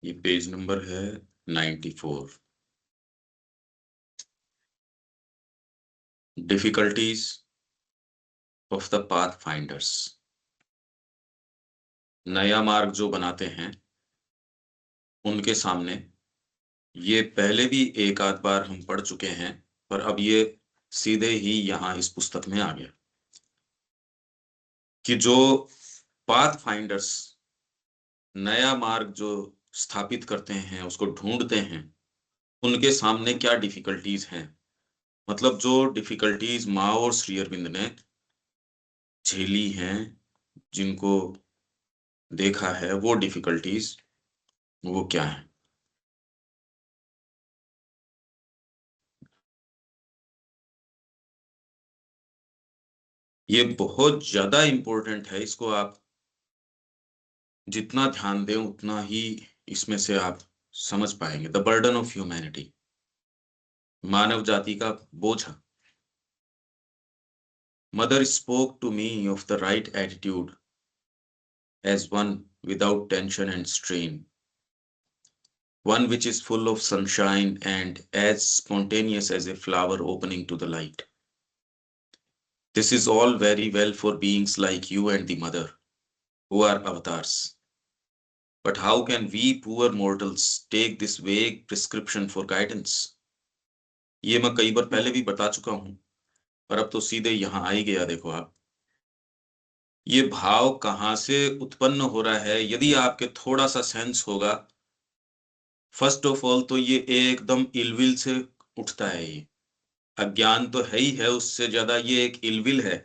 ये page number है 94। Difficulties of the path finders. नया मार्ग जो बनाते हैं उनके सामने, ये पहले भी एक आध बार हम पढ़ चुके हैं, पर अब ये सीधे ही यहाँ इस पुस्तक में आ गया कि जो पाथ फाइंडर्स नया मार्ग जो स्थापित करते हैं, उसको ढूंढते हैं, उनके सामने क्या डिफिकल्टीज हैं। मतलब जो डिफिकल्टीज माओ और श्री अरविंद ने झेली हैं, जिनको देखा है, वो डिफिकल्टीज वो क्या है। ये बहुत ज्यादा इंपॉर्टेंट है, इसको आप जितना ध्यान दें उतना ही इसमें से आप समझ पाएंगे। द बर्डन ऑफ ह्यूमैनिटी, मानव जाति का बोझ। Mother spoke to me of the right attitude as one without tension and strain, one which is full of sunshine and as spontaneous as a flower opening to the light. This is all very well for beings like you and the mother, who are avatars. But how can we poor mortals take this vague prescription for guidance? ये मैं कई बार पहले भी बता चुका हूं, पर अब तो सीधे यहां आ ही गया। देखो आप, ये भाव कहां से उत्पन्न हो रहा है, यदि आपके थोड़ा सा सेंस होगा। फर्स्ट ऑफ ऑल तो ये एकदम इलविल से उठता है। ये अज्ञान तो है ही है, उससे ज्यादा ये एक इलविल है।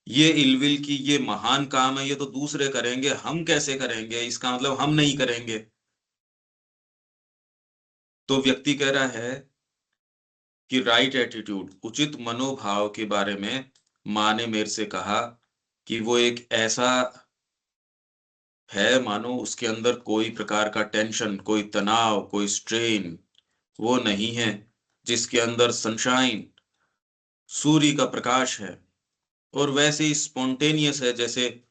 ये इलविल की ये महान काम है, ये तो दूसरे करेंगे, हम कैसे करेंगे, इसका मतलब हम नहीं करेंगे। तो व्यक्ति कह रहा है कि राइट एटीट्यूड, उचित मनोभाव के बारे में माँ ने मेरे से कहा कि वो एक ऐसा है मानो उसके अंदर कोई प्रकार का टेंशन, कोई तनाव, कोई स्ट्रेन वो नहीं है, जिसके अंदर सनशाइन, सूर्य का प्रकाश है, और वैसे ही स्पॉन्टेनियस है, जैसे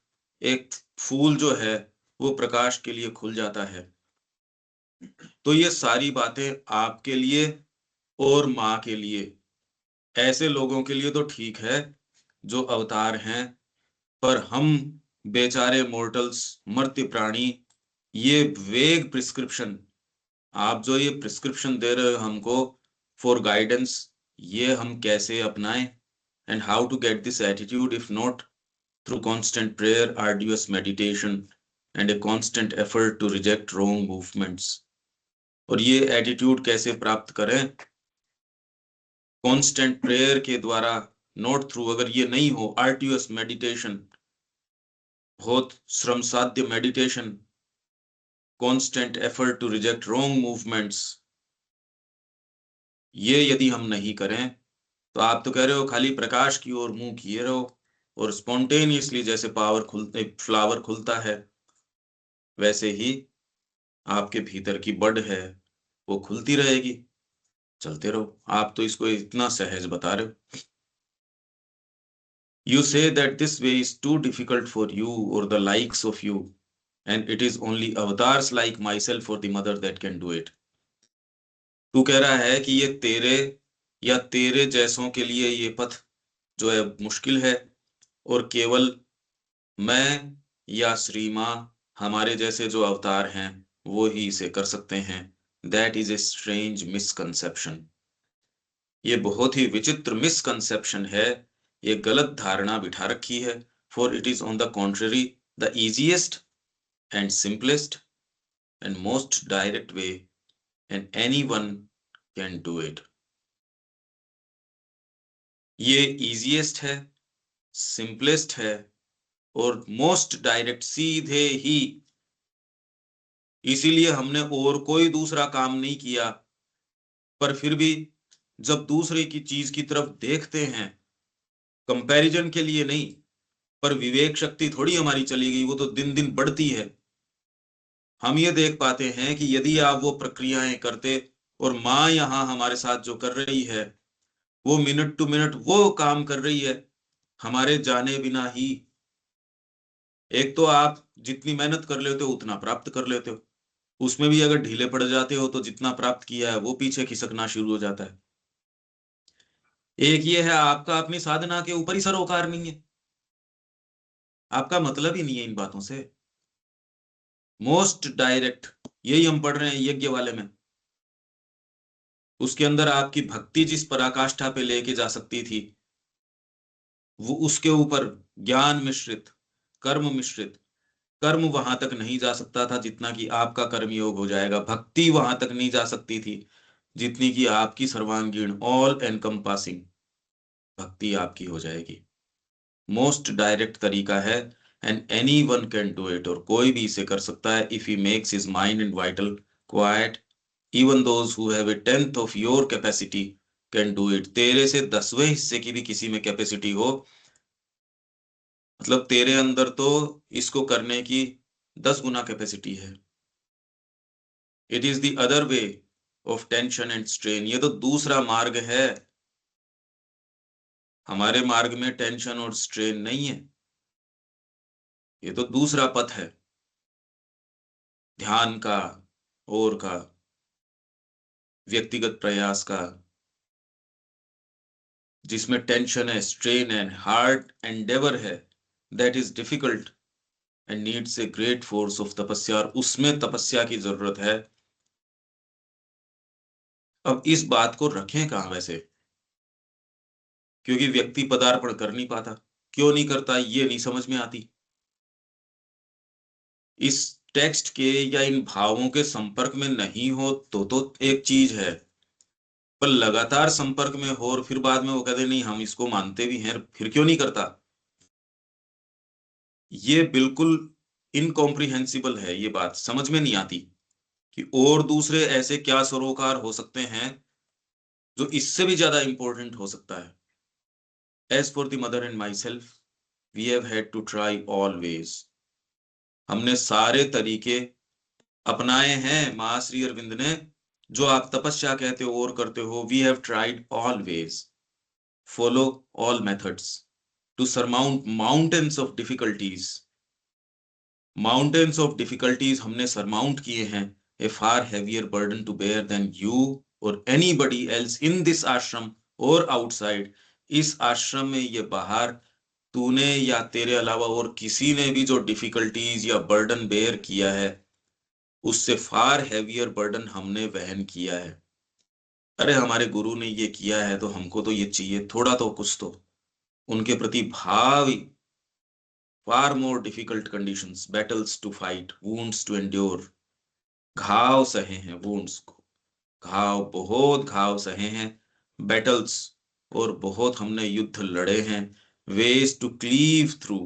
एक फूल जो है वो प्रकाश के लिए खुल जाता है। तो ये सारी बातें आपके लिए और माँ के लिए, ऐसे लोगों के लिए तो ठीक है जो अवतार हैं, पर हम बेचारे मोर्टल्स, मर्त्य प्राणी, ये वेग प्रिस्क्रिप्शन, आप जो ये प्रिस्क्रिप्शन दे रहे हो हमको फॉर गाइडेंस, ये हम कैसे अपनाएं? And how to get this attitude if not through constant prayer, arduous meditation and a constant effort to reject wrong movements. और ये एटीट्यूड कैसे प्राप्त करें? कांस्टेंट प्रेयर के द्वारा, नॉट थ्रू, अगर ये नहीं हो, आर्टियस मेडिटेशन, बहुत श्रम साध्य meditation, constant effort to reject wrong movements, ये यदि हम नहीं करें, तो आप तो कह रहे हो खाली प्रकाश की ओर मुंह किए रहो, और स्पॉन्टेनियसली जैसे फ्लावर खुलता है, वैसे ही आपके भीतर की बड है वो खुलती रहेगी। चलते रहो। आप तो इसको इतना सहज बता रहे हो। You say that this way is too difficult for you or the likes of you, and it is only avatars like myself or the mother that can do it. तू कह रहा है कि ये तेरे या तेरे जैसों के लिए ये पथ जो है मुश्किल है, और केवल मैं या श्री माँ, हमारे जैसे जो अवतार हैं, वो ही इसे कर सकते हैं। That is a strange misconception. ये बहुत ही विचित्र मिसकंसेप्शन है, ये गलत धारणा बिठा रखी है। For it is on the contrary the easiest and simplest and most direct way, and anyone can do it. ये इजीएस्ट है, सिंपलेस्ट है, और मोस्ट डायरेक्ट, सीधे ही। इसीलिए हमने और कोई दूसरा काम नहीं किया, पर फिर भी जब दूसरे की चीज की तरफ देखते हैं, कंपैरिजन के लिए नहीं, पर विवेक शक्ति थोड़ी हमारी चली गई, वो तो दिन दिन बढ़ती है। हम ये देख पाते हैं कि यदि आप वो प्रक्रियाएं करते, और माँ यहाँ हमारे साथ जो कर रही है, वो मिनट टू मिनट वो काम कर रही है हमारे जाने बिना ही। एक तो आप जितनी मेहनत कर लेते हो उतना प्राप्त कर लेते हो, उसमें भी अगर ढीले पड़ जाते हो तो जितना प्राप्त किया है वो पीछे खिसकना शुरू हो जाता है। एक ये है, आपका अपनी साधना के ऊपर ही सरोकार नहीं है, आपका मतलब ही नहीं है इन बातों से। मोस्ट डायरेक्ट यही हम पढ़ रहे हैं यज्ञ वाले में। उसके अंदर आपकी भक्ति जिस पराकाष्ठा पे लेके जा सकती थी, वो उसके ऊपर ज्ञान मिश्रित, कर्म मिश्रित, कर्म वहां तक नहीं जा सकता था जितना कि आपका कर्म योग हो जाएगा। भक्ति वहां तक नहीं जा सकती थी जितनी कि आपकी सर्वांगीण ऑल एनकम्पासिंग भक्ति आपकी हो जाएगी। मोस्ट डायरेक्ट तरीका है, and any one can do it, और कोई भी इसे कर सकता है if he makes his mind and vital quite. Even those who have a tenth of your capacity can do it. तेरे से 10वें हिस्से की भी किसी में कैपेसिटी हो, मतलब तेरे अंदर तो इसको करने की 10 गुना कैपेसिटी है। It is the other way of tension and strain. ये तो दूसरा मार्ग है, हमारे मार्ग में टेंशन और स्ट्रेन नहीं है। ये तो दूसरा पथ है, ध्यान का और का, व्यक्तिगत प्रयास का, जिसमें टेंशन है, स्ट्रेन है, हार्ड एंडेवर है, that is difficult and needs a great force of तपस्या, और उसमें तपस्या की जरूरत है। अब इस बात को रखें कहां वैसे, क्योंकि व्यक्ति पदार्पण कर नहीं पाता। क्यों नहीं करता ये नहीं समझ में आती। इस टेक्स्ट के या इन भावों के संपर्क में नहीं हो तो एक चीज है, पर लगातार संपर्क में हो और फिर बाद में वो कहते नहीं हम इसको मानते भी हैं, फिर क्यों नहीं करता। ये बिल्कुल इनकॉम्प्रिहेंसिबल है, ये बात समझ में नहीं आती कि और दूसरे ऐसे क्या सरोकार हो सकते हैं जो इससे भी ज्यादा इंपॉर्टेंट हो सकता है। As for the mother and myself, we have had to try always. हमने सारे तरीके अपनाए हैं महाश्री अरविंद ने, जो आप तपस्या कहते हो और करते हो। We have tried always, follow all methods to surmount mountains of difficulties. Mountains of difficulties हमने सरमाउंट किए हैं। A far heavier burden to bear than you or anybody else in this ashram or outside. इस आश्रम में, ये बाहर, तूने या तेरे अलावा और किसी ने भी जो डिफिकल्टीज या बर्डन बेयर किया है, उससे फार हैवियर बर्डन हमने वहन किया है। अरे हमारे गुरु ने ये किया है तो हमको तो ये चाहिए, थोड़ा तो कुछ तो उनके प्रति भाव। Far more difficult conditions, battles to fight, wounds to endure. घाव सहे हैं, वुंड्स को, घाव, बहुत घाव सहे हैं। बैटल्स, और बहुत हमने युद्ध लड़े हैं। वेज टू क्लीव थ्रू,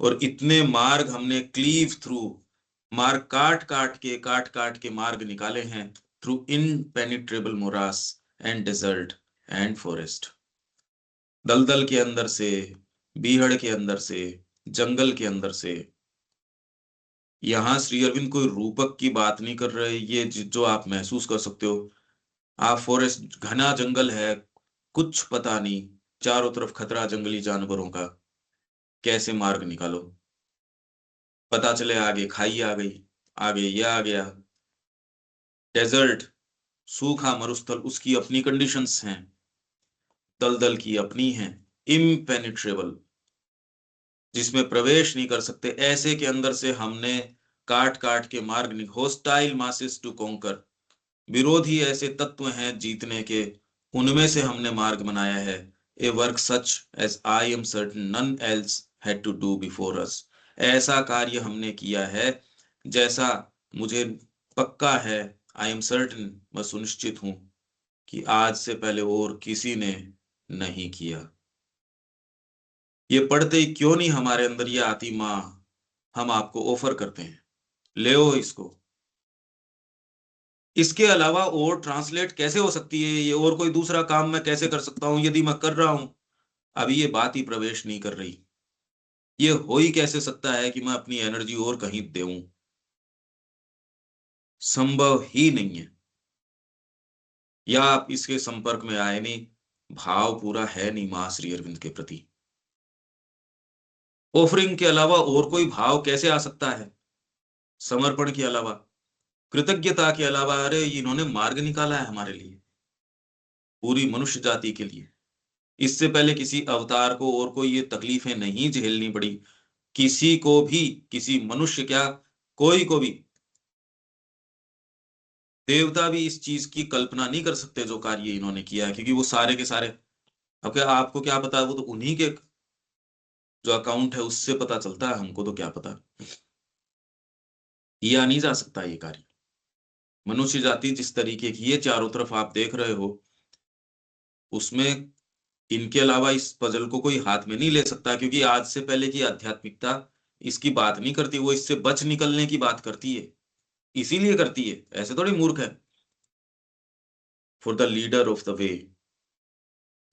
और इतने मार्ग हमने क्लीव थ्रू, मार्ग काट काट के मार्ग निकाले हैं। Through impenetrable morass and desert and forest. दलदल के अंदर से, बीहड़ के अंदर से, जंगल के अंदर से। यहाँ श्री अरविंद कोई रूपक की बात नहीं कर रहे, ये जो आप महसूस कर सकते हो। आप फॉरेस्ट, घना जंगल है, कुछ पता नहीं, चारों तरफ खतरा जंगली जानवरों का, कैसे मार्ग निकालो। पता चले आगे खाई आ गई, आगे ये आ गया। डेजर्ट, सूखा मरुस्थल, उसकी अपनी कंडीशंस हैं, दलदल की अपनी हैं। इम्पेनिट्रेबल, जिसमें प्रवेश नहीं कर सकते, ऐसे के अंदर से हमने काट काट के मार्ग होस्टाइल मासेस टू कॉन्कर, विरोधी ऐसे तत्व हैं जीतने के, उनमें से हमने मार्ग बनाया है। A work such as I am certain none else had to do before us. ऐसा कार्य हमने किया है जैसा मुझे पक्का है, आई एम सर्टन, मैं सुनिश्चित हूं, कि आज से पहले और किसी ने नहीं किया। ये पढ़ते ही क्यों नहीं हमारे अंदर ये आती माँ, हम आपको ऑफर करते हैं, ले इसको। इसके अलावा और ट्रांसलेट कैसे हो सकती है ये, और कोई दूसरा काम मैं कैसे कर सकता हूं यदि मैं कर रहा हूं। अभी ये बात ही प्रवेश नहीं कर रही। ये हो ही कैसे सकता है कि मैं अपनी एनर्जी और कहीं दूं, संभव ही नहीं है। या आप इसके संपर्क में आए नहीं, भाव पूरा है नहीं मां श्री अरविंद के प्रति। ऑफरिंग के अलावा और कोई भाव कैसे आ सकता है, समर्पण के अलावा। कृतज्ञता के अलावा अरे इन्होंने मार्ग निकाला है हमारे लिए, पूरी मनुष्य जाति के लिए। इससे पहले किसी अवतार को और कोई ये तकलीफें नहीं झेलनी पड़ी, किसी को भी, किसी मनुष्य क्या, कोई को भी। देवता भी इस चीज की कल्पना नहीं कर सकते जो कार्य इन्होंने किया है, क्योंकि वो सारे के सारे, अब क्या आपको क्या पता, वो तो उन्हीं के जो अकाउंट है उससे पता चलता है, हमको तो क्या पता। किया नहीं जा सकता ये कार्य। मनुष्य जाति जिस तरीके की ये चारों तरफ आप देख रहे हो, उसमें इनके अलावा इस पजल को कोई हाथ में नहीं ले सकता, क्योंकि आज से पहले की आध्यात्मिकता इसकी बात नहीं करती, वो इससे बच निकलने की बात करती है, इसीलिए करती है, ऐसे थोड़ी मूर्ख है। For the leader of the way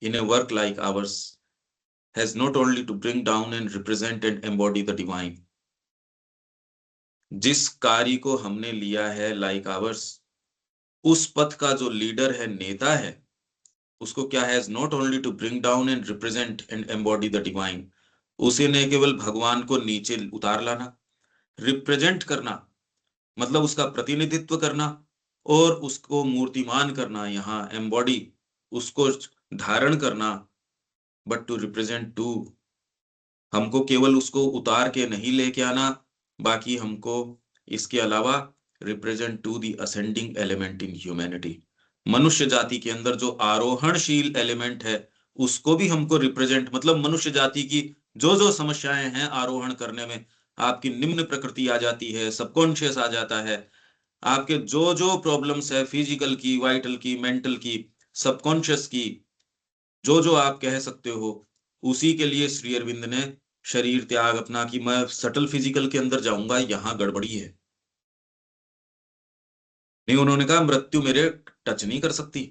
in A work like ours has not only to bring down and represent and embody the divine। जिस कार्य को हमने लिया है लाइक आवर्स, उस पथ का जो लीडर है, नेता है, उसको क्या है, not only to bring down and represent and embody the divine, उसे ने केवल भगवान को नीचे उतार लाना, रिप्रेजेंट करना मतलब उसका प्रतिनिधित्व करना, और उसको मूर्तिमान करना, यहाँ एम्बॉडी उसको धारण करना, बट टू रिप्रेजेंट टू, हमको केवल उसको उतार के नहीं लेके आना, बाकी हमको इसके अलावा represent to the ascending element in humanity, मनुष्य जाति के अंदर जो आरोहणशील एलिमेंट है उसको भी हमको रिप्रेजेंट, मतलब मनुष्य जाति की जो जो समस्याएं हैं आरोहण करने में, आपकी निम्न प्रकृति आ जाती है, सबकॉन्शियस आ जाता है, आपके जो जो प्रॉब्लम्स है, फिजिकल की, वाइटल की, मेंटल की, सबकॉन्शियस की, जो जो आप कह सकते हो, उसी के लिए श्री अरविंद ने शरीर त्याग अपना, कि मैं सटल फिजिकल के अंदर जाऊंगा, यहां गड़बड़ी है। नहीं, उन्होंने कहा मृत्यु मेरे टच नहीं कर सकती।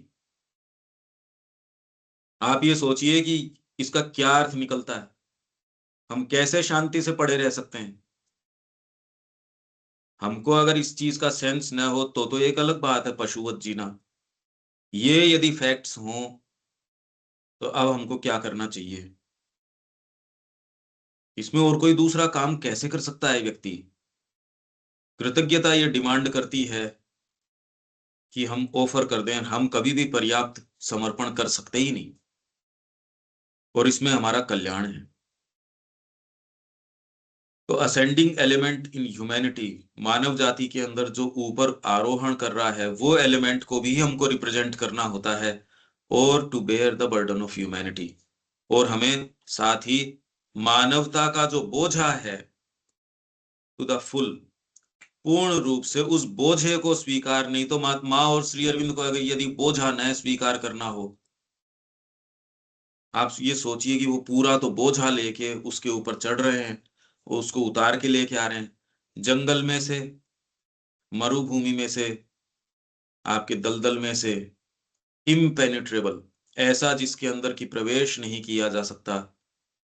आप ये सोचिए कि इसका क्या अर्थ निकलता है, हम कैसे शांति से पड़े रह सकते हैं। हमको अगर इस चीज का सेंस न हो तो एक अलग बात है, पशुवत जीना। ये यदि फैक्ट्स हों तो अब हमको क्या करना चाहिए, इसमें और कोई दूसरा काम कैसे कर सकता है व्यक्ति। कृतज्ञता ये डिमांड करती है कि हम ऑफर कर दें, हम कभी भी पर्याप्त समर्पण कर सकते ही नहीं, और इसमें हमारा कल्याण है। तो असेंडिंग एलिमेंट इन ह्यूमैनिटी, मानव जाति के अंदर जो ऊपर आरोहण कर रहा है, वो एलिमेंट को भी हमको रिप्रेजेंट करना होता है, और to bear the burden of humanity, और हमें साथ ही मानवता का जो बोझा है, टू द फुल, पूर्ण रूप से उस बोझे को स्वीकार, नहीं तो महात्मा और श्री अरविंद को अगर यदि बोझा न स्वीकार करना हो, आप ये सोचिए कि वो पूरा तो बोझा लेके उसके ऊपर चढ़ रहे हैं, उसको उतार के लेके आ रहे हैं, जंगल में से, मरुभूमि में से, आपके दलदल में से, इम्पेनिट्रेबल, ऐसा जिसके अंदर की प्रवेश नहीं किया जा सकता,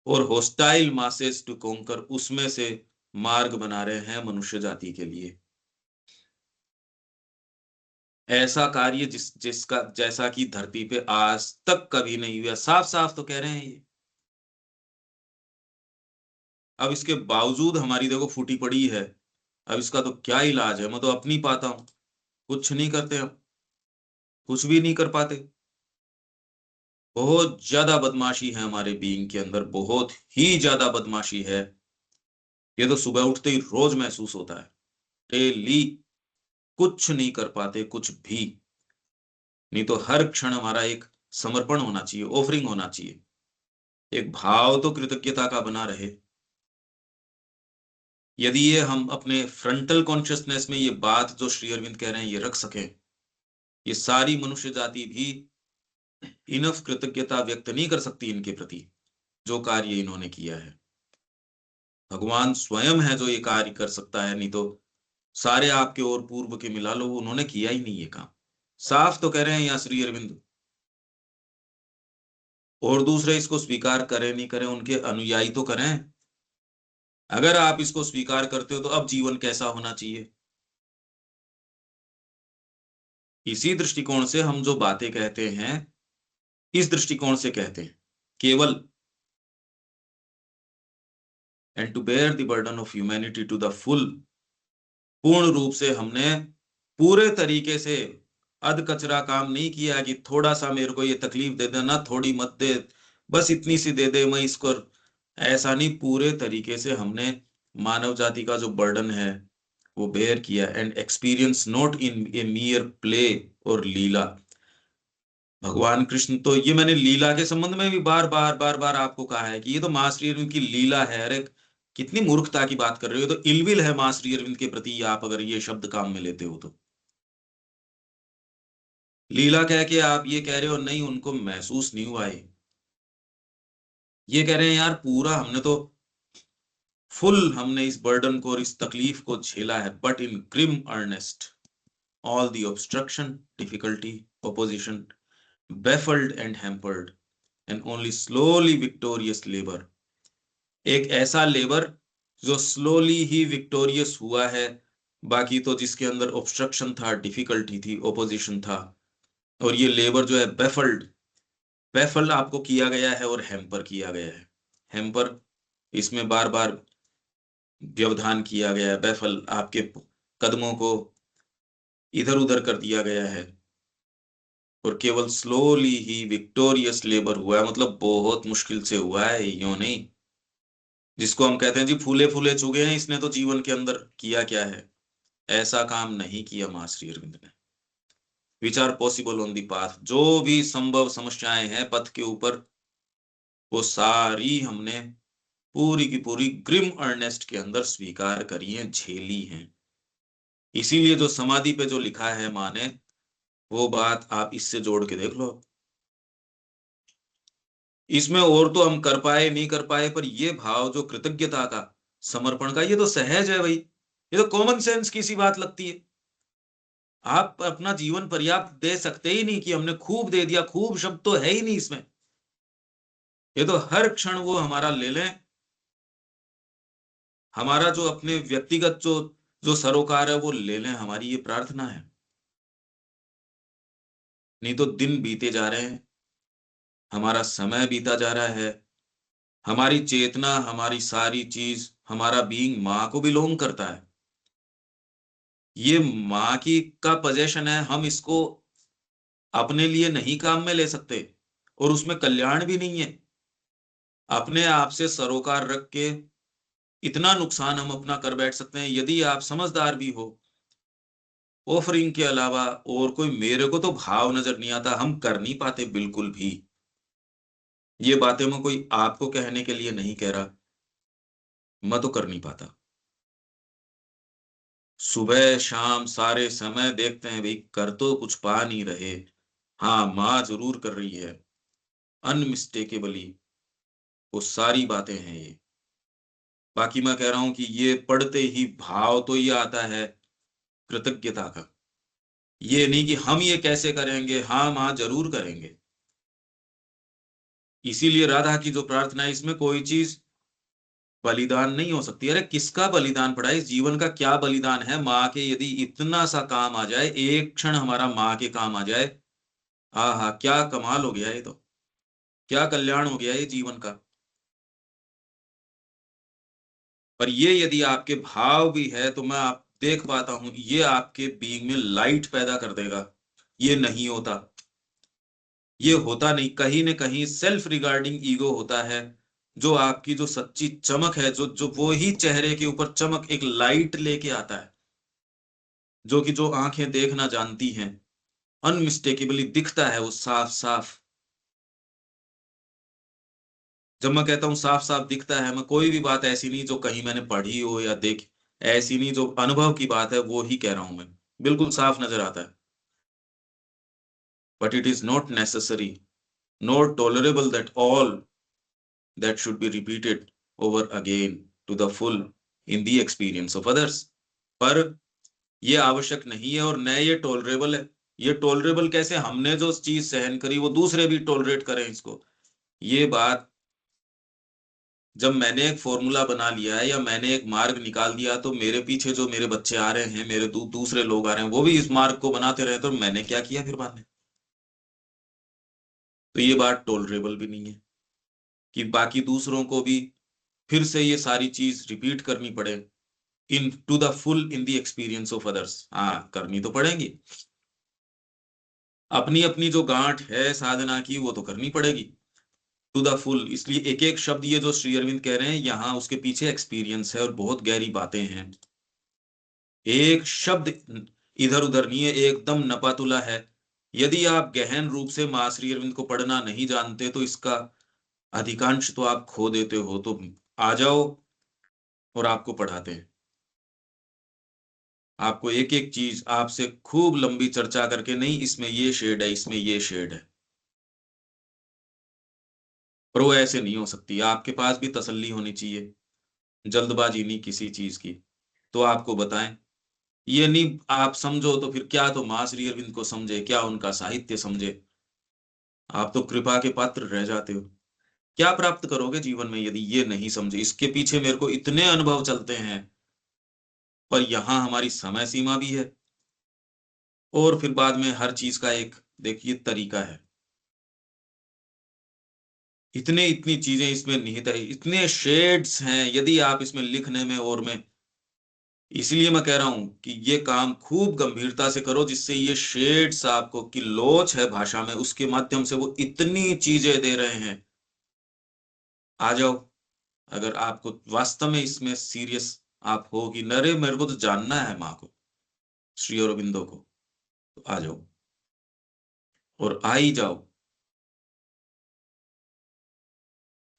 और होस्टाइल मासेस टू कॉन्कर, उसमें से मार्ग बना रहे हैं मनुष्य जाति के लिए। ऐसा कार्य जिसका जैसा कि धरती पे आज तक कभी नहीं हुआ, साफ साफ तो कह रहे हैं ये। अब इसके बावजूद हमारी देखो फूटी पड़ी है, अब इसका तो क्या इलाज है, मैं तो अपनी पाता हूं, कुछ नहीं करते हम, कुछ भी नहीं कर पाते। बहुत ज्यादा बदमाशी है हमारे बीइंग के अंदर, बहुत ही ज्यादा बदमाशी है। ये तो सुबह उठते ही रोज महसूस होता है, डेली। कुछ नहीं कर पाते कुछ भी, नहीं तो हर क्षण हमारा एक समर्पण होना चाहिए, ऑफरिंग होना चाहिए, एक भाव तो कृतज्ञता का बना रहे। यदि ये हम अपने फ्रंटल कॉन्शियसनेस में ये बात जो श्री अरविंद कह रहे हैं ये रख सकें, ये सारी मनुष्य जाति भी इनफ कृतज्ञता व्यक्त नहीं कर सकती इनके प्रति, जो कार्य इन्होंने किया है। भगवान स्वयं है जो ये कार्य कर सकता है, नहीं तो सारे आपके और पूर्व के मिला लो, उन्होंने किया ही नहीं ये काम। साफ तो कह रहे हैं यहाँ श्री अरविंद, और दूसरे इसको स्वीकार करें नहीं करें, उनके अनुयायी तो करें। अगर आप इसको स्वीकार करते हो तो अब जीवन कैसा होना चाहिए। इसी दृष्टिकोण से हम जो बातें कहते हैं, इस दृष्टिकोण से कहते हैं केवल, and to bear the burden of humanity to the full, पूर्ण रूप से हमने पूरे तरीके से अध कचरा काम नहीं किया कि थोड़ा सा मेरे को ये तकलीफ दे देना, थोड़ी मत दे, बस इतनी सी दे दे मैं इसको, ऐसा नहीं, पूरे तरीके से हमने मानव जाति का जो बर्डन है वो बेयर किया। And experience not in A मियर play और लीला। भगवान कृष्ण तो, ये मैंने लीला के संबंध में भी बार बार बार बार आपको कहा है कि ये तो मां श्री अरविंद की लीला है। अरे कितनी मूर्खता की बात कर रहे हो, तो इलविल है मां श्री अरविंद के प्रति आप अगर ये शब्द काम में लेते हो तो। लीला कह के आप ये कह रहे हो नहीं उनको महसूस नहीं हुआ है, ये कह रहे हैं यार पूरा हमने तो फुल हमने इस बर्डन को और इस तकलीफ को झेला है, but in grim earnest all the obstruction difficulty opposition baffled and hampered and only slowly victorious labor। एक ऐसा लेबर जो स्लोली ही विक्टोरियस हुआ है, बाकी तो जिसके अंदर ऑब्स्ट्रक्शन था, डिफिकल्टी थी, ओपोजिशन था, और ये लेबर जो है बेफल्ड, बेफल आपको किया गया है और हैम्पर किया गया है। हैम्पर इसमें बार बार व्यवधान किया गया है, बेफल आपके कदमों को इधर उधर कर दिया गया है, और केवल स्लोली ही विक्टोरियस लेबर हुआ है, मतलब बहुत मुश्किल से हुआ है, यूं नहीं जिसको हम कहते हैं जी फूले फूले चुगे हैं, इसने तो जीवन के अंदर किया क्या है, ऐसा काम नहीं किया मां श्री अरविंद ने। Which are possible on the path, जो भी संभव समस्याएं हैं पथ के ऊपर, वो सारी हमने पूरी की पूरी ग्रिम अर्नेस्ट के अंदर स्वीकार करी है, झेली हैं। इसीलिए जो समाधि पे जो लिखा है मां ने, वो बात आप इससे जोड़ के देख लो। इसमें और तो हम कर पाए नहीं कर पाए, पर ये भाव जो कृतज्ञता का, समर्पण का, ये तो सहज है भाई, ये तो कॉमन सेंस की सी बात लगती है। आप अपना जीवन पर्याप्त दे सकते ही नहीं कि हमने खूब दे दिया, खूब शब्द तो है ही नहीं इसमें। ये तो हर क्षण वो हमारा ले लें, हमारा जो अपने व्यक्तिगत जो जो सरोकार है वो ले लें, हमारी ये प्रार्थना है। नहीं तो दिन बीते जा रहे हैं, हमारा समय बीता जा रहा है, हमारी चेतना, हमारी सारी चीज, हमारा बीइंग माँ को बिलोंग करता है। ये माँ की का पोजेशन है, हम इसको अपने लिए नहीं काम में ले सकते, और उसमें कल्याण भी नहीं है। अपने आप से सरोकार रख के इतना नुकसान हम अपना कर बैठ सकते हैं, यदि आप समझदार भी हो। ऑफरिंग के अलावा और कोई मेरे को तो भाव नजर नहीं आता, हम कर नहीं पाते बिल्कुल भी। ये बातें मैं कोई आपको कहने के लिए नहीं कह रहा, मैं तो कर नहीं पाता। सुबह शाम सारे समय देखते हैं भाई, कर तो कुछ पा नहीं रहे। हाँ माँ जरूर कर रही है, अनमिस्टेकेबली, वो सारी बातें हैं ये। बाकी मैं कह रहा हूं कि ये पढ़ते ही भाव तो ये आता है कृतज्ञता का। ये नहीं कि हम ये कैसे करेंगे, हाँ माँ जरूर करेंगे। इसीलिए राधा की जो प्रार्थना है, इसमें कोई चीज बलिदान नहीं हो सकती। अरे किसका बलिदान पड़ा है, इस जीवन का क्या बलिदान है, माँ के यदि इतना सा काम आ जाए, एक क्षण हमारा माँ के काम आ जाए, हाँ हाँ क्या कमाल हो गया, ये तो क्या कल्याण हो गया ये जीवन का। पर ये यदि आपके भाव भी है तो मैं आप देख पाता हूं, ये आपके बीइंग में लाइट पैदा कर देगा। ये नहीं होता, ये होता नहीं, कहीं न कहीं सेल्फ रिगार्डिंग ईगो होता है, जो आपकी जो सच्ची चमक है, जो जो वो ही चेहरे के ऊपर चमक एक लाइट लेके आता है, जो कि जो आंखें देखना जानती हैं, अनमिस्टेकेबली दिखता है वो साफ साफ। जब मैं कहता हूँ साफ साफ दिखता है, मैं कोई भी बात ऐसी नहीं जो कहीं मैंने पढ़ी हो या देख, ऐसी नहीं, जो अनुभव की बात है वो ही कह रहा हूं मैं, बिल्कुल साफ नजर आता है। But it is not necessary nor tolerable that all that should be repeated over again to the full in the experience of others। पर ये आवश्यक नहीं है और न ये टॉलरेबल है। ये टॉलरेबल कैसे, हमने जो चीज सहन करी वो दूसरे भी टॉलरेट करें इसको, ये बात, जब मैंने एक फॉर्मूला बना लिया है या मैंने एक मार्ग निकाल दिया, तो मेरे पीछे जो मेरे बच्चे आ रहे हैं, मेरे दूसरे लोग आ रहे हैं, वो भी इस मार्ग को बनाते रहे, तो मैंने क्या किया फिर बाद में। तो ये बात टॉलरेबल भी नहीं है कि बाकी दूसरों को भी फिर से ये सारी चीज रिपीट करनी पड़े, in to the full in the experience of others. हाँ, करनी तो पड़ेगी, अपनी अपनी जो गांठ है साधना की वो तो करनी पड़ेगी टू द फुल। इसलिए एक एक शब्द ये जो श्री अरविंद कह रहे हैं यहाँ, उसके पीछे एक्सपीरियंस है और बहुत गहरी बातें हैं। एक शब्द इधर उधर नहीं है, एकदम नपातुला है। यदि आप गहन रूप से माँ श्री अरविंद को पढ़ना नहीं जानते तो इसका अधिकांश तो आप खो देते हो। तो आ जाओ और आपको पढ़ाते हैं। आपको एक एक चीज आपसे खूब लंबी चर्चा करके, नहीं इसमें ये शेड है, इसमें ये शेड है, पर वो ऐसे नहीं हो सकती। आपके पास भी तसल्ली होनी चाहिए, जल्दबाजी नहीं किसी चीज की। तो आपको बताएं, ये नहीं आप समझो तो फिर क्या, तो माँ श्री अरविंद को समझे क्या, उनका साहित्य समझे, आप तो कृपा के पात्र रह जाते हो। क्या प्राप्त करोगे जीवन में यदि ये नहीं समझे? इसके पीछे मेरे को इतने अनुभव चलते हैं, पर यहाँ हमारी समय सीमा भी है। और फिर बाद में हर चीज का एक देखिए तरीका है। इतने इतनी चीजें इसमें निहित है, इतने शेड्स हैं यदि आप इसमें लिखने में और में। इसलिए मैं कह रहा हूं कि ये काम खूब गंभीरता से करो, जिससे ये शेड्स आपको की लोच है भाषा में, उसके माध्यम से वो इतनी चीजें दे रहे हैं। आ जाओ, अगर आपको वास्तव में इसमें सीरियस आप हो कि नरे मेरे को तो जानना है माँ को, श्री अरविंदो को, तो आ जाओ और आ ही जाओ।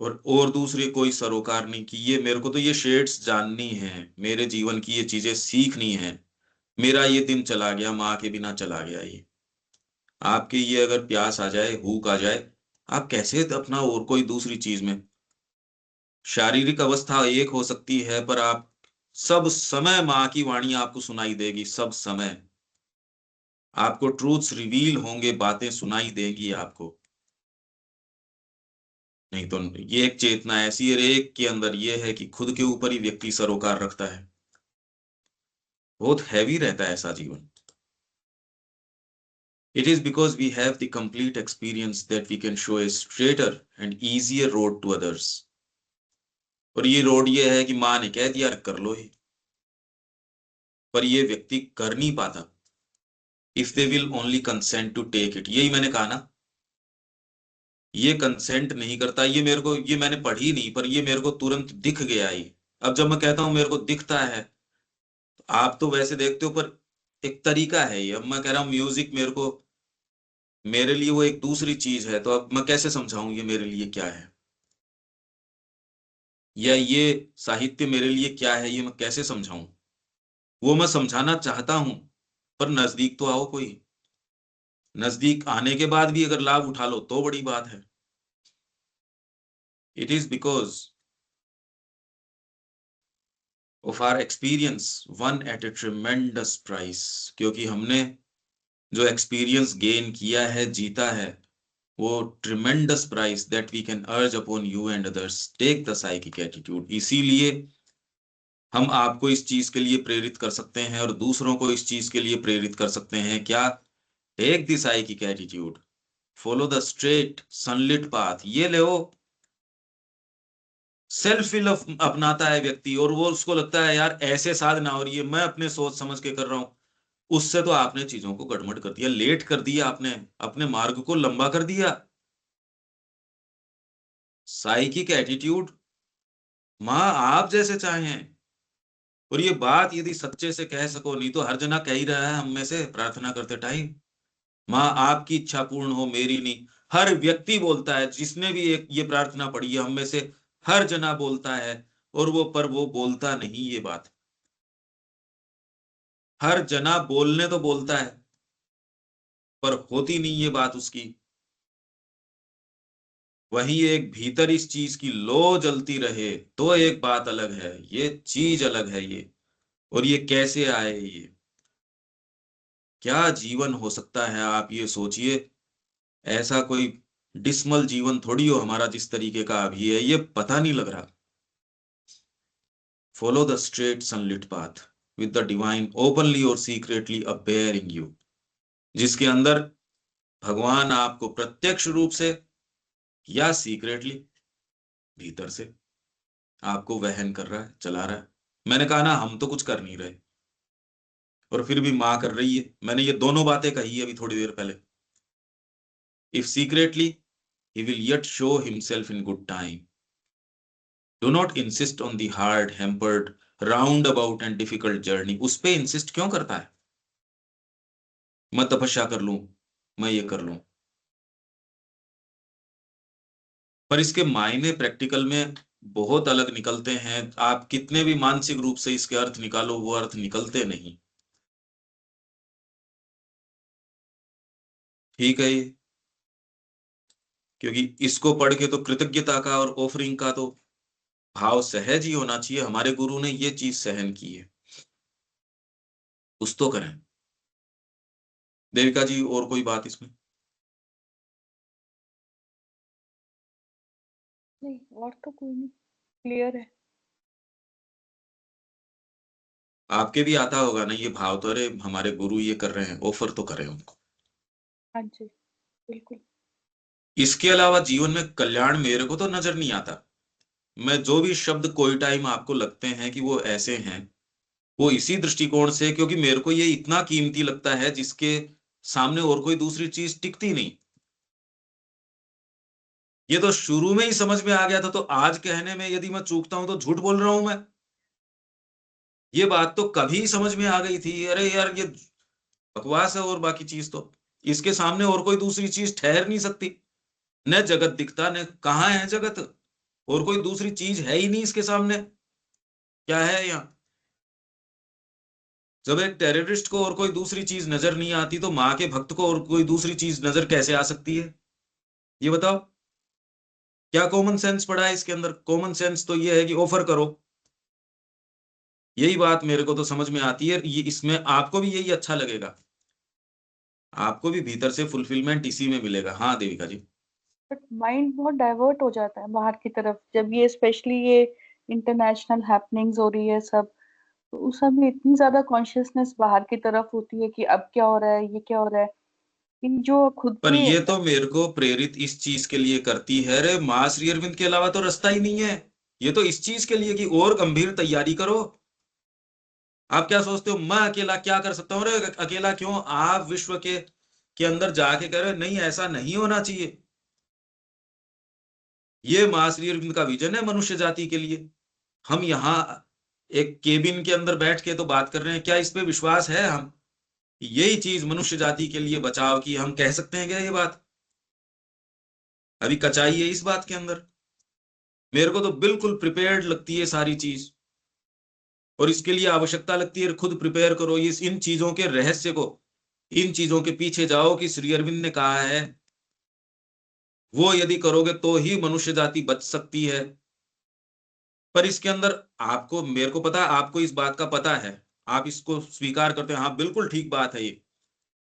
और दूसरे कोई सरोकार नहीं कि ये मेरे को तो ये शेड्स जाननी है, मेरे जीवन की ये चीजें सीखनी है। मेरा ये दिन चला गया, माँ के बिना चला गया ये। आपके ये अगर प्यास आ जाए, भूख आ जाए, आप कैसे अपना और कोई दूसरी चीज में, शारीरिक अवस्था एक हो सकती है पर आप सब समय माँ की वाणी आपको सुनाई देगी, सब समय आपको ट्रूथ्स रिवील होंगे, बातें सुनाई देंगी आपको। नहीं तो ये एक चेतना ऐसी है, एक के अंदर ये है कि खुद के ऊपर ही व्यक्ति सरोकार रखता है। बहुत हैवी रहता है ऐसा जीवन। It is because we have the complete experience that we can show a straighter and easier road to others. और ये रोड ये है कि माँ ने कह दिया कर लो ही, पर ये व्यक्ति कर नहीं पाता। If they will only consent to take it, यही मैंने कहा ना, ये कंसेंट नहीं करता। ये मेरे को, ये मैंने पढ़ी नहीं पर ये मेरे को तुरंत दिख गया ही। अब जब मैं कहता हूं मेरे को दिखता है, तो आप तो वैसे देखते हो, पर एक तरीका है ये। अब मैं कह रहा हूँ म्यूजिक मेरे को, मेरे लिए वो एक दूसरी चीज है, तो अब मैं कैसे समझाऊं ये मेरे लिए क्या है, या ये साहित्य मेरे लिए क्या है, ये मैं कैसे समझाऊं? वो मैं समझाना चाहता हूं, पर नजदीक तो आओ कोई। नजदीक आने के बाद भी अगर लाभ उठा लो तो बड़ी बात है। It is because of our experience won at a tremendous price. क्योंकि हमने जो एक्सपीरियंस गेन किया है, जीता है, वो tremendous price that we can urge upon you and others, take the psychic attitude. इसीलिए हम आपको इस चीज के लिए प्रेरित कर सकते हैं और दूसरों को इस चीज के लिए प्रेरित कर सकते हैं। क्या? Take the psychic attitude, follow the straight sunlit path. ये ले, सेल्फ फिल अपनाता है व्यक्ति, और वो उसको लगता है यार ऐसे साधना हो रही है, मैं अपने सोच समझ के कर रहा हूं। उससे तो आपने चीजों को गड़बड़ कर दिया, लेट कर दिया, आपने अपने मार्ग को लंबा कर दिया। साइकिक एटीट्यूड, माँ आप जैसे चाहें। और ये बात यदि सच्चे से कह सको, नहीं तो हर जना कह ही रहा है हम में से प्रार्थना करते टाइम, माँ आपकी इच्छा पूर्ण हो मेरी नहीं। हर व्यक्ति बोलता है, जिसने भी एक ये प्रार्थना पढ़ी है हम में से हर जना बोलता है। और वो पर वो बोलता नहीं ये बात। हर जना बोलने तो बोलता है, पर होती नहीं ये बात उसकी। वही एक भीतर इस चीज की लो जलती रहे तो एक बात अलग है, ये चीज अलग है ये। और ये कैसे आए ये, क्या जीवन हो सकता है आप ये सोचिए। ऐसा कोई डिसमल जीवन थोड़ी हो हमारा जिस तरीके का अभी है, ये पता नहीं लग रहा। Follow the straight sunlit path with the divine openly और सीक्रेटली अपेयरिंग यू, जिसके अंदर भगवान आपको प्रत्यक्ष रूप से या सीक्रेटली भीतर से आपको वहन कर रहा है, चला रहा है। मैंने कहा ना हम तो कुछ कर नहीं रहे, और फिर भी माँ कर रही है। मैंने ये दोनों बातें कही अभी थोड़ी देर पहले। If secretly he will yet show himself in good time. Do not insist on the hard, hampered, roundabout and difficult journey. उस पे इंसिस्ट क्यों करता है? मैं तपस्या कर लूं, मैं ये कर लूं, पर इसके मायने प्रैक्टिकल में बहुत अलग निकलते हैं। आप कितने भी मानसिक रूप से इसके अर्थ निकालो, वो अर्थ निकलते नहीं। ठीक है ये, क्योंकि इसको पढ़ के तो कृतज्ञता का और ऑफरिंग का तो भाव सहज ही होना चाहिए। हमारे गुरु ने ये चीज सहन की है, कुछ तो करें। देविका जी और कोई बात इसमें? नहीं, और तो कोई नहीं, क्लियर है। आपके भी आता होगा ना ये भाव, तो अरे हमारे गुरु ये कर रहे हैं, ऑफर तो करें उनको। हाँ जी, बिल्कुल। इसके अलावा जीवन में कल्याण मेरे को तो नजर नहीं आता। मैं जो भी शब्द कोई टाइम आपको लगते हैं कि वो ऐसे हैं, वो इसी दृष्टिकोण से, क्योंकि मेरे को ये इतना कीमती लगता है जिसके सामने और कोई दूसरी चीज टिकती नहीं। ये तो शुरू में ही समझ में आ गया था, तो आज कहने में यदि मैं चूकता हूं तो झूठ बोल रहा हूं मैं। ये बात तो कभी समझ में आ गई थी, अरे यार ये बकवास है, और बाकी चीज तो इसके सामने और कोई दूसरी चीज ठहर नहीं सकती। न जगत दिखता, न कहाँ है जगत, और कोई दूसरी चीज है ही नहीं इसके सामने। क्या है यहाँ? जब एक टेररिस्ट को और कोई दूसरी चीज नजर नहीं आती, तो माँ के भक्त को और कोई दूसरी चीज नजर कैसे आ सकती है? ये बताओ, क्या कॉमन सेंस पड़ा है इसके अंदर? कॉमन सेंस तो ये है कि ऑफर करो। यही बात मेरे को तो समझ में आती है, ये इसमें आपको भी यही अच्छा लगेगा, आपको भी भीतर से फुलफिलमेंट इसी में मिलेगा। हाँ देविका जी। बट माइंड बहुत डाइवर्ट हो जाता है बाहर की तरफ, जब ये स्पेशली ये इंटरनेशनल हैपनिंग्स हो रही है सब, तो उस सब में इतनी ज्यादा कॉन्शियसनेस बाहर की तरफ होती है कि अब क्या हो रहा है, ये क्या हो रहा है। इन जो खुद पर के। ये तो मेरे को प्रेरित इस चीज के लिए करती है, रे माँ श्री अरविंद के अलावा तो रास्ता ही नहीं है। ये तो इस चीज के लिए कि और गंभीर तैयारी करो। आप क्या सोचते हो मैं अकेला क्या कर सकता हूँ? अरे अकेला क्यों, आप विश्व के अंदर जाके कह रहे हो, नहीं ऐसा नहीं होना चाहिए। ये माँ श्री अरविंद का विजन है मनुष्य जाति के लिए। हम यहाँ एक केबिन के अंदर बैठ के तो बात कर रहे हैं, क्या इस पे विश्वास है हम? यही चीज मनुष्य जाति के लिए बचाव की, हम कह सकते हैं क्या ये बात? अभी कचाई है इस बात के अंदर। मेरे को तो बिल्कुल प्रिपेयर्ड लगती है सारी चीज, और इसके लिए आवश्यकता लगती है खुद प्रिपेयर करो। इस इन चीजों के रहस्य को, इन चीजों के पीछे जाओ कि श्री अरविंद ने कहा है, वो यदि करोगे तो ही मनुष्य जाति बच सकती है। पर इसके अंदर आपको, मेरे को पता है आपको इस बात का पता है, आप इसको स्वीकार करते हैं, हाँ बिल्कुल ठीक बात है ये।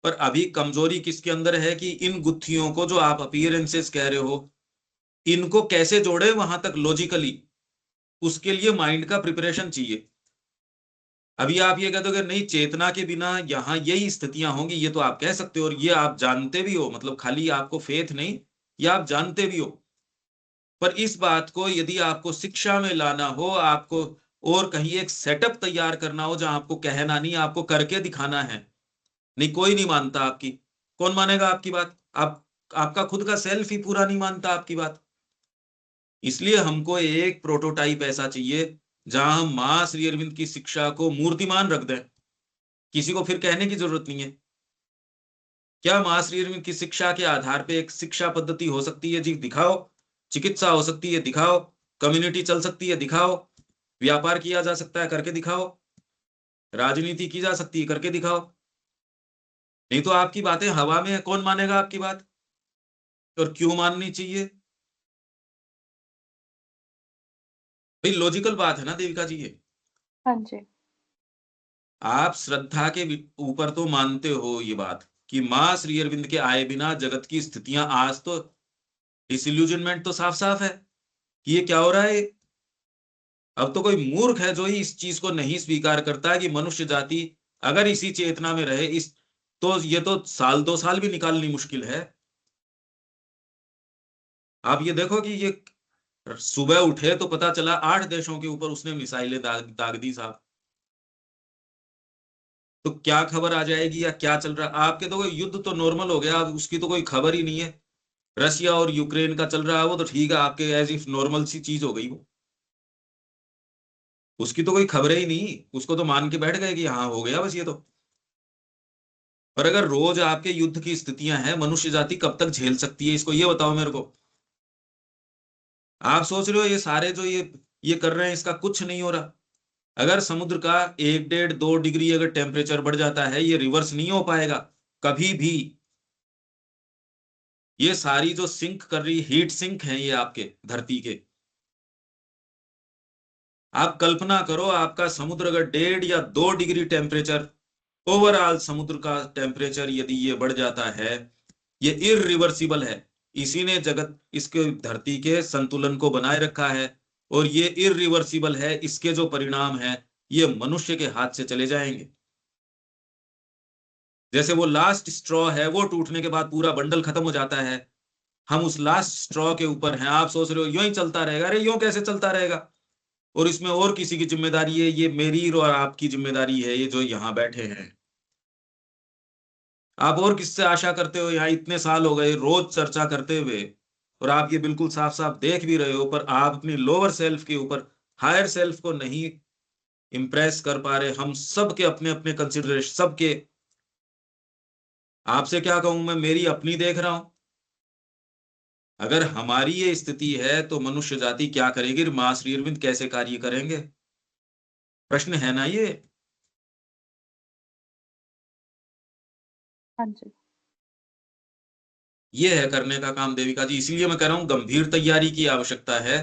पर अभी कमजोरी किसके अंदर है कि इन गुत्थियों को जो आप अपीयरेंसेस कह रहे हो, इनको कैसे जोड़े वहां तक लॉजिकली, उसके लिए माइंड का प्रिपरेशन चाहिए। अभी आप ये कहते हो कि नहीं चेतना के बिना यहाँ यही स्थितियां होंगी, ये तो आप कह सकते हो, और ये आप जानते भी हो, मतलब खाली आपको फेथ नहीं, ये आप जानते भी हो। पर इस बात को यदि आपको शिक्षा में लाना हो, आपको और कहीं एक सेटअप तैयार करना हो जहां आपको कहना नहीं, आपको करके दिखाना है, नहीं कोई नहीं मानता आपकी। कौन मानेगा आपकी बात? आप, आपका खुद का सेल्फ ही पूरा नहीं मानता आपकी बात। इसलिए हमको एक प्रोटोटाइप ऐसा चाहिए जहां हम मां श्री अरविंद की शिक्षा को मूर्तिमान रख दें, किसी को फिर कहने की जरूरत नहीं है। क्या मां श्री अरविंद की शिक्षा के आधार पे एक शिक्षा पद्धति हो सकती है? जी दिखाओ। चिकित्सा हो सकती है? दिखाओ। कम्युनिटी चल सकती है? दिखाओ। व्यापार किया जा सकता है? करके दिखाओ। राजनीति की जा सकती है? करके दिखाओ। नहीं तो आपकी बातें हवा में है, कौन मानेगा आपकी बात? और क्यों माननी चाहिए? भाई लॉजिकल बात है ना देविका जी ये। हाँ जी। आप श्रद्धा के ऊपर तो मानते हो ये बात कि माँ श्री अरविंद के आए बिना जगत की स्थितियां आज तो, डिसिल्यूजनमेंट तो साफ साफ है कि ये क्या हो रहा है। अब तो कोई मूर्ख है जो ही इस चीज को नहीं स्वीकार करता है कि मनुष्य जाति अगर इसी चेतना में रहे, इस, तो ये तो साल 2 साल भी निकालनी मुश्किल है। आप ये देखो कि ये सुबह उठे तो पता चला 8 देशों के ऊपर उसने मिसाइलें दाग दी साहब। तो क्या खबर आ जाएगी या क्या चल रहा है आपके, तो युद्ध तो नॉर्मल हो गया, अब उसकी तो कोई खबर ही नहीं है। रशिया और यूक्रेन का चल रहा है वो तो ठीक है, आपके एज इफ नॉर्मल सी चीज हो गई वो, उसकी तो कोई खबर ही नहीं, उसको तो मान के बैठ गए कि हाँ हो गया बस ये तो। पर अगर रोज आपके युद्ध की स्थितियां हैं, मनुष्य जाति कब तक झेल सकती है इसको, ये बताओ मेरे को। आप सोच रहे हो ये सारे जो ये कर रहे हैं इसका कुछ नहीं हो रहा। अगर समुद्र का 1, 1.5, 2 डिग्री अगर टेम्परेचर बढ़ जाता है, ये रिवर्स नहीं हो पाएगा कभी भी। ये सारी जो सिंक कर रही हीट सिंक है ये आपके धरती के, आप कल्पना करो आपका समुद्र अगर 1.5 या 2 डिग्री टेम्परेचर, ओवरऑल समुद्र का टेम्परेचर यदि ये बढ़ जाता है, ये इरिवर्सिबल है। इसी ने जगत इसके धरती के संतुलन को बनाए रखा है, और ये इरिवर्सिबल है, इसके जो परिणाम है ये मनुष्य के हाथ से चले जाएंगे। जैसे वो लास्ट स्ट्रॉ है, वो टूटने के बाद पूरा बंडल खत्म हो जाता है, हम उस लास्ट स्ट्रॉ के ऊपर हैं। आप सोच रहे हो यूं ही चलता रहेगा, अरे यूं कैसे चलता रहेगा, और इसमें और किसी की जिम्मेदारी है, ये मेरी और आपकी जिम्मेदारी है, ये जो यहाँ बैठे हैं। आप और किससे आशा करते हो, यहाँ इतने साल हो गए रोज चर्चा करते हुए, और आप ये बिल्कुल साफ साफ देख भी रहे हो, पर आप अपनी लोअर सेल्फ के ऊपर हायर सेल्फ को नहीं इंप्रेस कर पा रहे। हम सबके अपने अपने कंसिडरेशन सबके, आपसे क्या कहूं मैं, मेरी अपनी देख रहा हूं। अगर हमारी ये स्थिति है तो मनुष्य जाति क्या करेगी, मां श्री अरविंद कैसे कार्य करेंगे, प्रश्न है ना ये। हाँ जी। ये है करने का काम देविका जी, इसीलिए मैं कह रहा हूं गंभीर तैयारी की आवश्यकता है।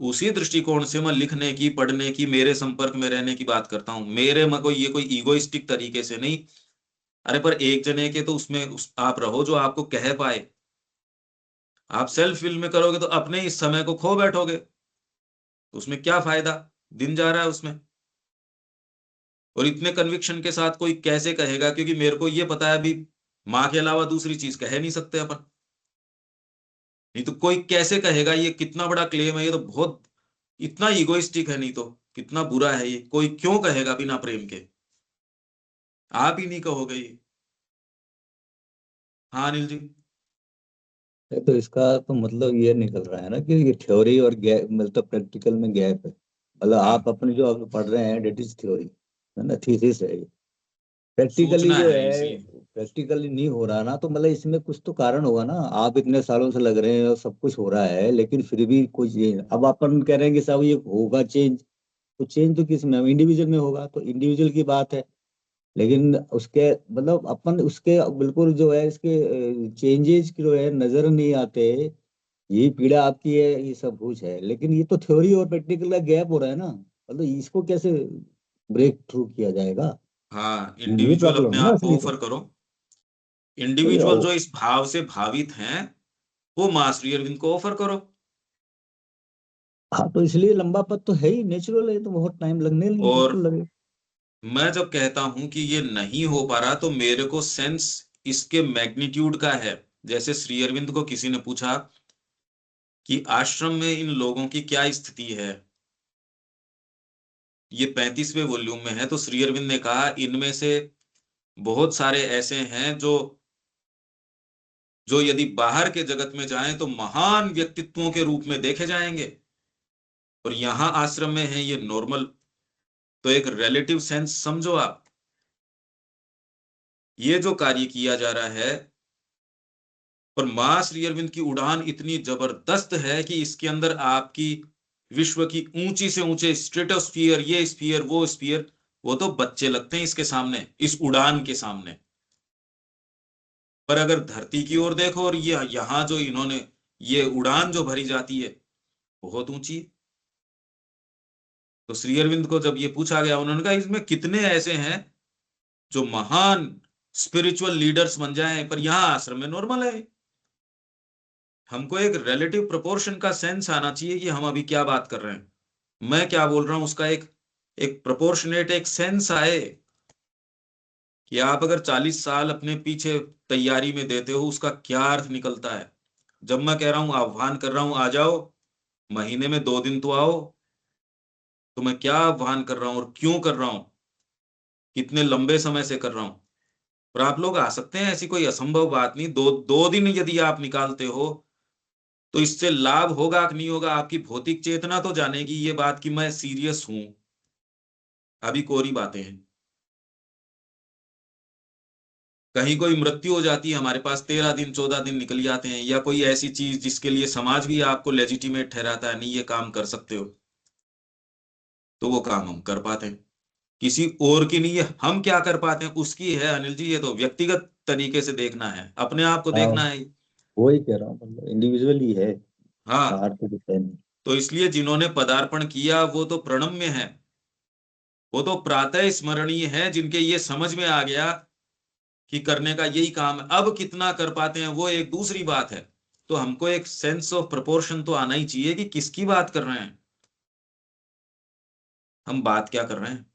उसी दृष्टिकोण से मैं लिखने की, पढ़ने की, मेरे संपर्क में रहने की बात करता हूं, मेरे में कोई ये कोई ईगोइस्टिक तरीके से नहीं। अरे पर एक जने के तो उसमें आप रहो जो आपको कह पाए। आप सेल्फ विल में करोगे तो अपने इस समय को खो बैठोगे, तो उसमें क्या फायदा, दिन जा रहा है उसमें। और इतने कन्विक्शन के साथ कोई कैसे कहेगा, क्योंकि मेरे को ये पता है अभी माँ के अलावा दूसरी चीज कह नहीं सकते अपन। नहीं तो कोई कैसे कहेगा, ये कितना बड़ा क्लेम है, ये तो बहुत इतना इगोइस्टिक है, नहीं तो कितना बुरा है ये, कोई क्यों कहेगा बिना प्रेम के, आप ही नहीं कहोगे ये। हाँ अनिल जी। तो इसका तो मतलब ये निकल रहा है ना कि ये थ्योरी और गैप, मतलब प्रैक्टिकल में गैप है। मतलब आप हाँ, अपने जो आप पढ़ रहे हैं डेट इज थ्योरी, है ना, थीसिस है ये। प्रैक्टिकली सूचना जो है है, इसलिए। प्रैक्टिकली नहीं हो रहा ना, तो मतलब इसमें कुछ तो कारण होगा ना। आप इतने सालों से लग रहे हैं और सब कुछ हो रहा है, लेकिन फिर भी कुछ ये, अब अपन कह रहे हैं कि साहब ये होगा चेंज, तो चेंज तो किस में, इंडिविजुअल में होगा, तो इंडिविजुअल की बात है। लेकिन उसके मतलब अपन उसके बिल्कुल जो है इसके चेंजेस जो है नजर नहीं आते। यही पीड़ा आपकी है, ये सब कुछ है, लेकिन ये तो थ्योरी और प्रैक्टिकल का गैप हो रहा है ना, मतलब इसको कैसे ब्रेक थ्रू किया जाएगा। हाँ, ये इंडिविजुअल प्रॉब्लम अपने है ना आप को असली तो। ऑफर करो। तो ये इंडिविजुअल जो इस भाव से भावित हैं, वो माँ श्री अरविंद को ऑफर करो। हाँ, तो इसलिए लंबा पथ तो है ही, नेचुरल है, तो बहुत टाइम लगने लगे, और बिल्कुल लगे। मैं जब कहता हूं कि ये नहीं हो पा रहा, तो मेरे को सेंस इसके मैग्नीट्यूड का है। जैसे श्री अरविंद को किसी ने पूछा कि आश्रम में इन लोगों की क्या स्थिति है, ये 35वें वॉल्यूम में है, तो श्री अरविंद ने कहा इनमें से बहुत सारे ऐसे हैं जो जो यदि बाहर के जगत में जाएं तो महान व्यक्तित्वों के रूप में देखे जाएंगे, और यहां आश्रम में है ये नॉर्मल। तो एक रिलेटिव सेंस समझो आप, ये जो कार्य किया जा रहा है। और मां श्री अरविंद की उड़ान इतनी जबरदस्त है कि इसके अंदर आपकी विश्व की ऊंची से ऊंचे स्ट्रेटोस्फियर, ये स्फीयर वो स्फीयर, वो तो बच्चे लगते हैं इसके सामने, इस उड़ान के सामने। पर अगर धरती की ओर देखो, और ये यहां जो इन्होंने ये उड़ान जो भरी जाती है, बहुत ऊंची है। तो श्री अरविंद को जब ये पूछा गया, उन्होंने कहा इसमें कितने ऐसे हैं जो महान स्पिरिचुअल लीडर्स बन जाएं, पर यहां आश्रम में नॉर्मल है। हमको एक रिलेटिव प्रोपोर्शन का सेंस आना चाहिए कि हम अभी क्या बात कर रहे हैं, मैं क्या बोल रहा हूं, उसका एक एक प्रोपोर्शनेट एक सेंस आए। कि आप अगर 40 साल अपने पीछे तैयारी में देते हो, उसका क्या अर्थ निकलता है। जब मैं कह रहा हूं, आह्वान कर रहा हूं, आ जाओ, महीने में 2 दिन तो आओ, तो मैं क्या आह्वान कर रहा हूं और क्यों कर रहा हूं, कितने लंबे समय से कर रहा हूं। और आप लोग आ सकते हैं, ऐसी कोई असंभव बात नहीं। 2 दिन यदि आप निकालते हो तो इससे लाभ होगा कि नहीं होगा, आपकी भौतिक चेतना तो जानेगी ये बात कि मैं सीरियस हूं। अभी कोरी बातें हैं। कहीं कोई मृत्यु हो जाती है, हमारे पास 13 दिन 14 दिन निकल जाते हैं, या कोई ऐसी चीज जिसके लिए समाज भी आपको लेजिटिमेट ठहराता है, नहीं ये काम कर सकते हो, तो वो काम हम कर पाते हैं। किसी और की नहीं है, हम क्या कर पाते हैं उसकी है अनिल जी। ये तो व्यक्तिगत तरीके से देखना है, अपने आप को हाँ, देखना है। वही कह रहा हूँ, मतलब इंडिविजुअल ही है, हाँ, बाहर तो कुछ है नहीं। तो इसलिए जिन्होंने पदार्पण किया वो तो प्रणम्य है, वो तो प्रातः स्मरणीय है, जिनके ये समझ में आ गया कि करने का यही काम है। अब कितना कर पाते हैं वो एक दूसरी बात है। तो हमको एक सेंस ऑफ प्रपोर्शन तो आना ही चाहिए कि किसकी बात कर रहे हैं, हम बात क्या कर रहे हैं।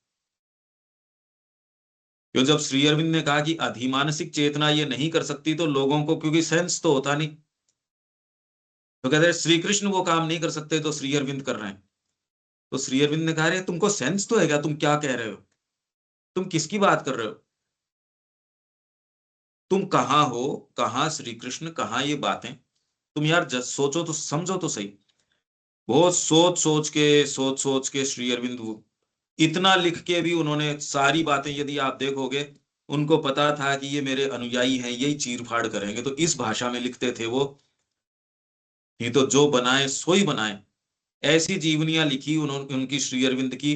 क्यों, जब श्री अरविंद ने कहा कि अधिमानसिक चेतना ये नहीं कर सकती, तो लोगों को क्योंकि सेंस तो होता नहीं, तो कहते हैं श्री कृष्ण वो काम नहीं कर सकते तो श्री अरविंद कर रहे हैं। तो श्री अरविंद ने कहा, रे तुमको सेंस तो है क्या, तुम क्या कह रहे हो, तुम किसकी बात कर रहे हो, तुम कहाँ हो, कहाँ श्री कृष्ण, कहाँ ये बातें। तुम यार सोचो तो, समझो तो सही। बहुत सोच सोच के श्री अरविंद इतना लिख के भी उन्होंने सारी बातें, यदि आप देखोगे, उनको पता था कि ये मेरे अनुयायी हैं, यही चीर फाड़ करेंगे, तो इस भाषा में लिखते थे वो। नहीं तो जो बनाए सो ही बनाए, ऐसी जीवनियां लिखी उन्होंने, उनकी श्री अरविंद की।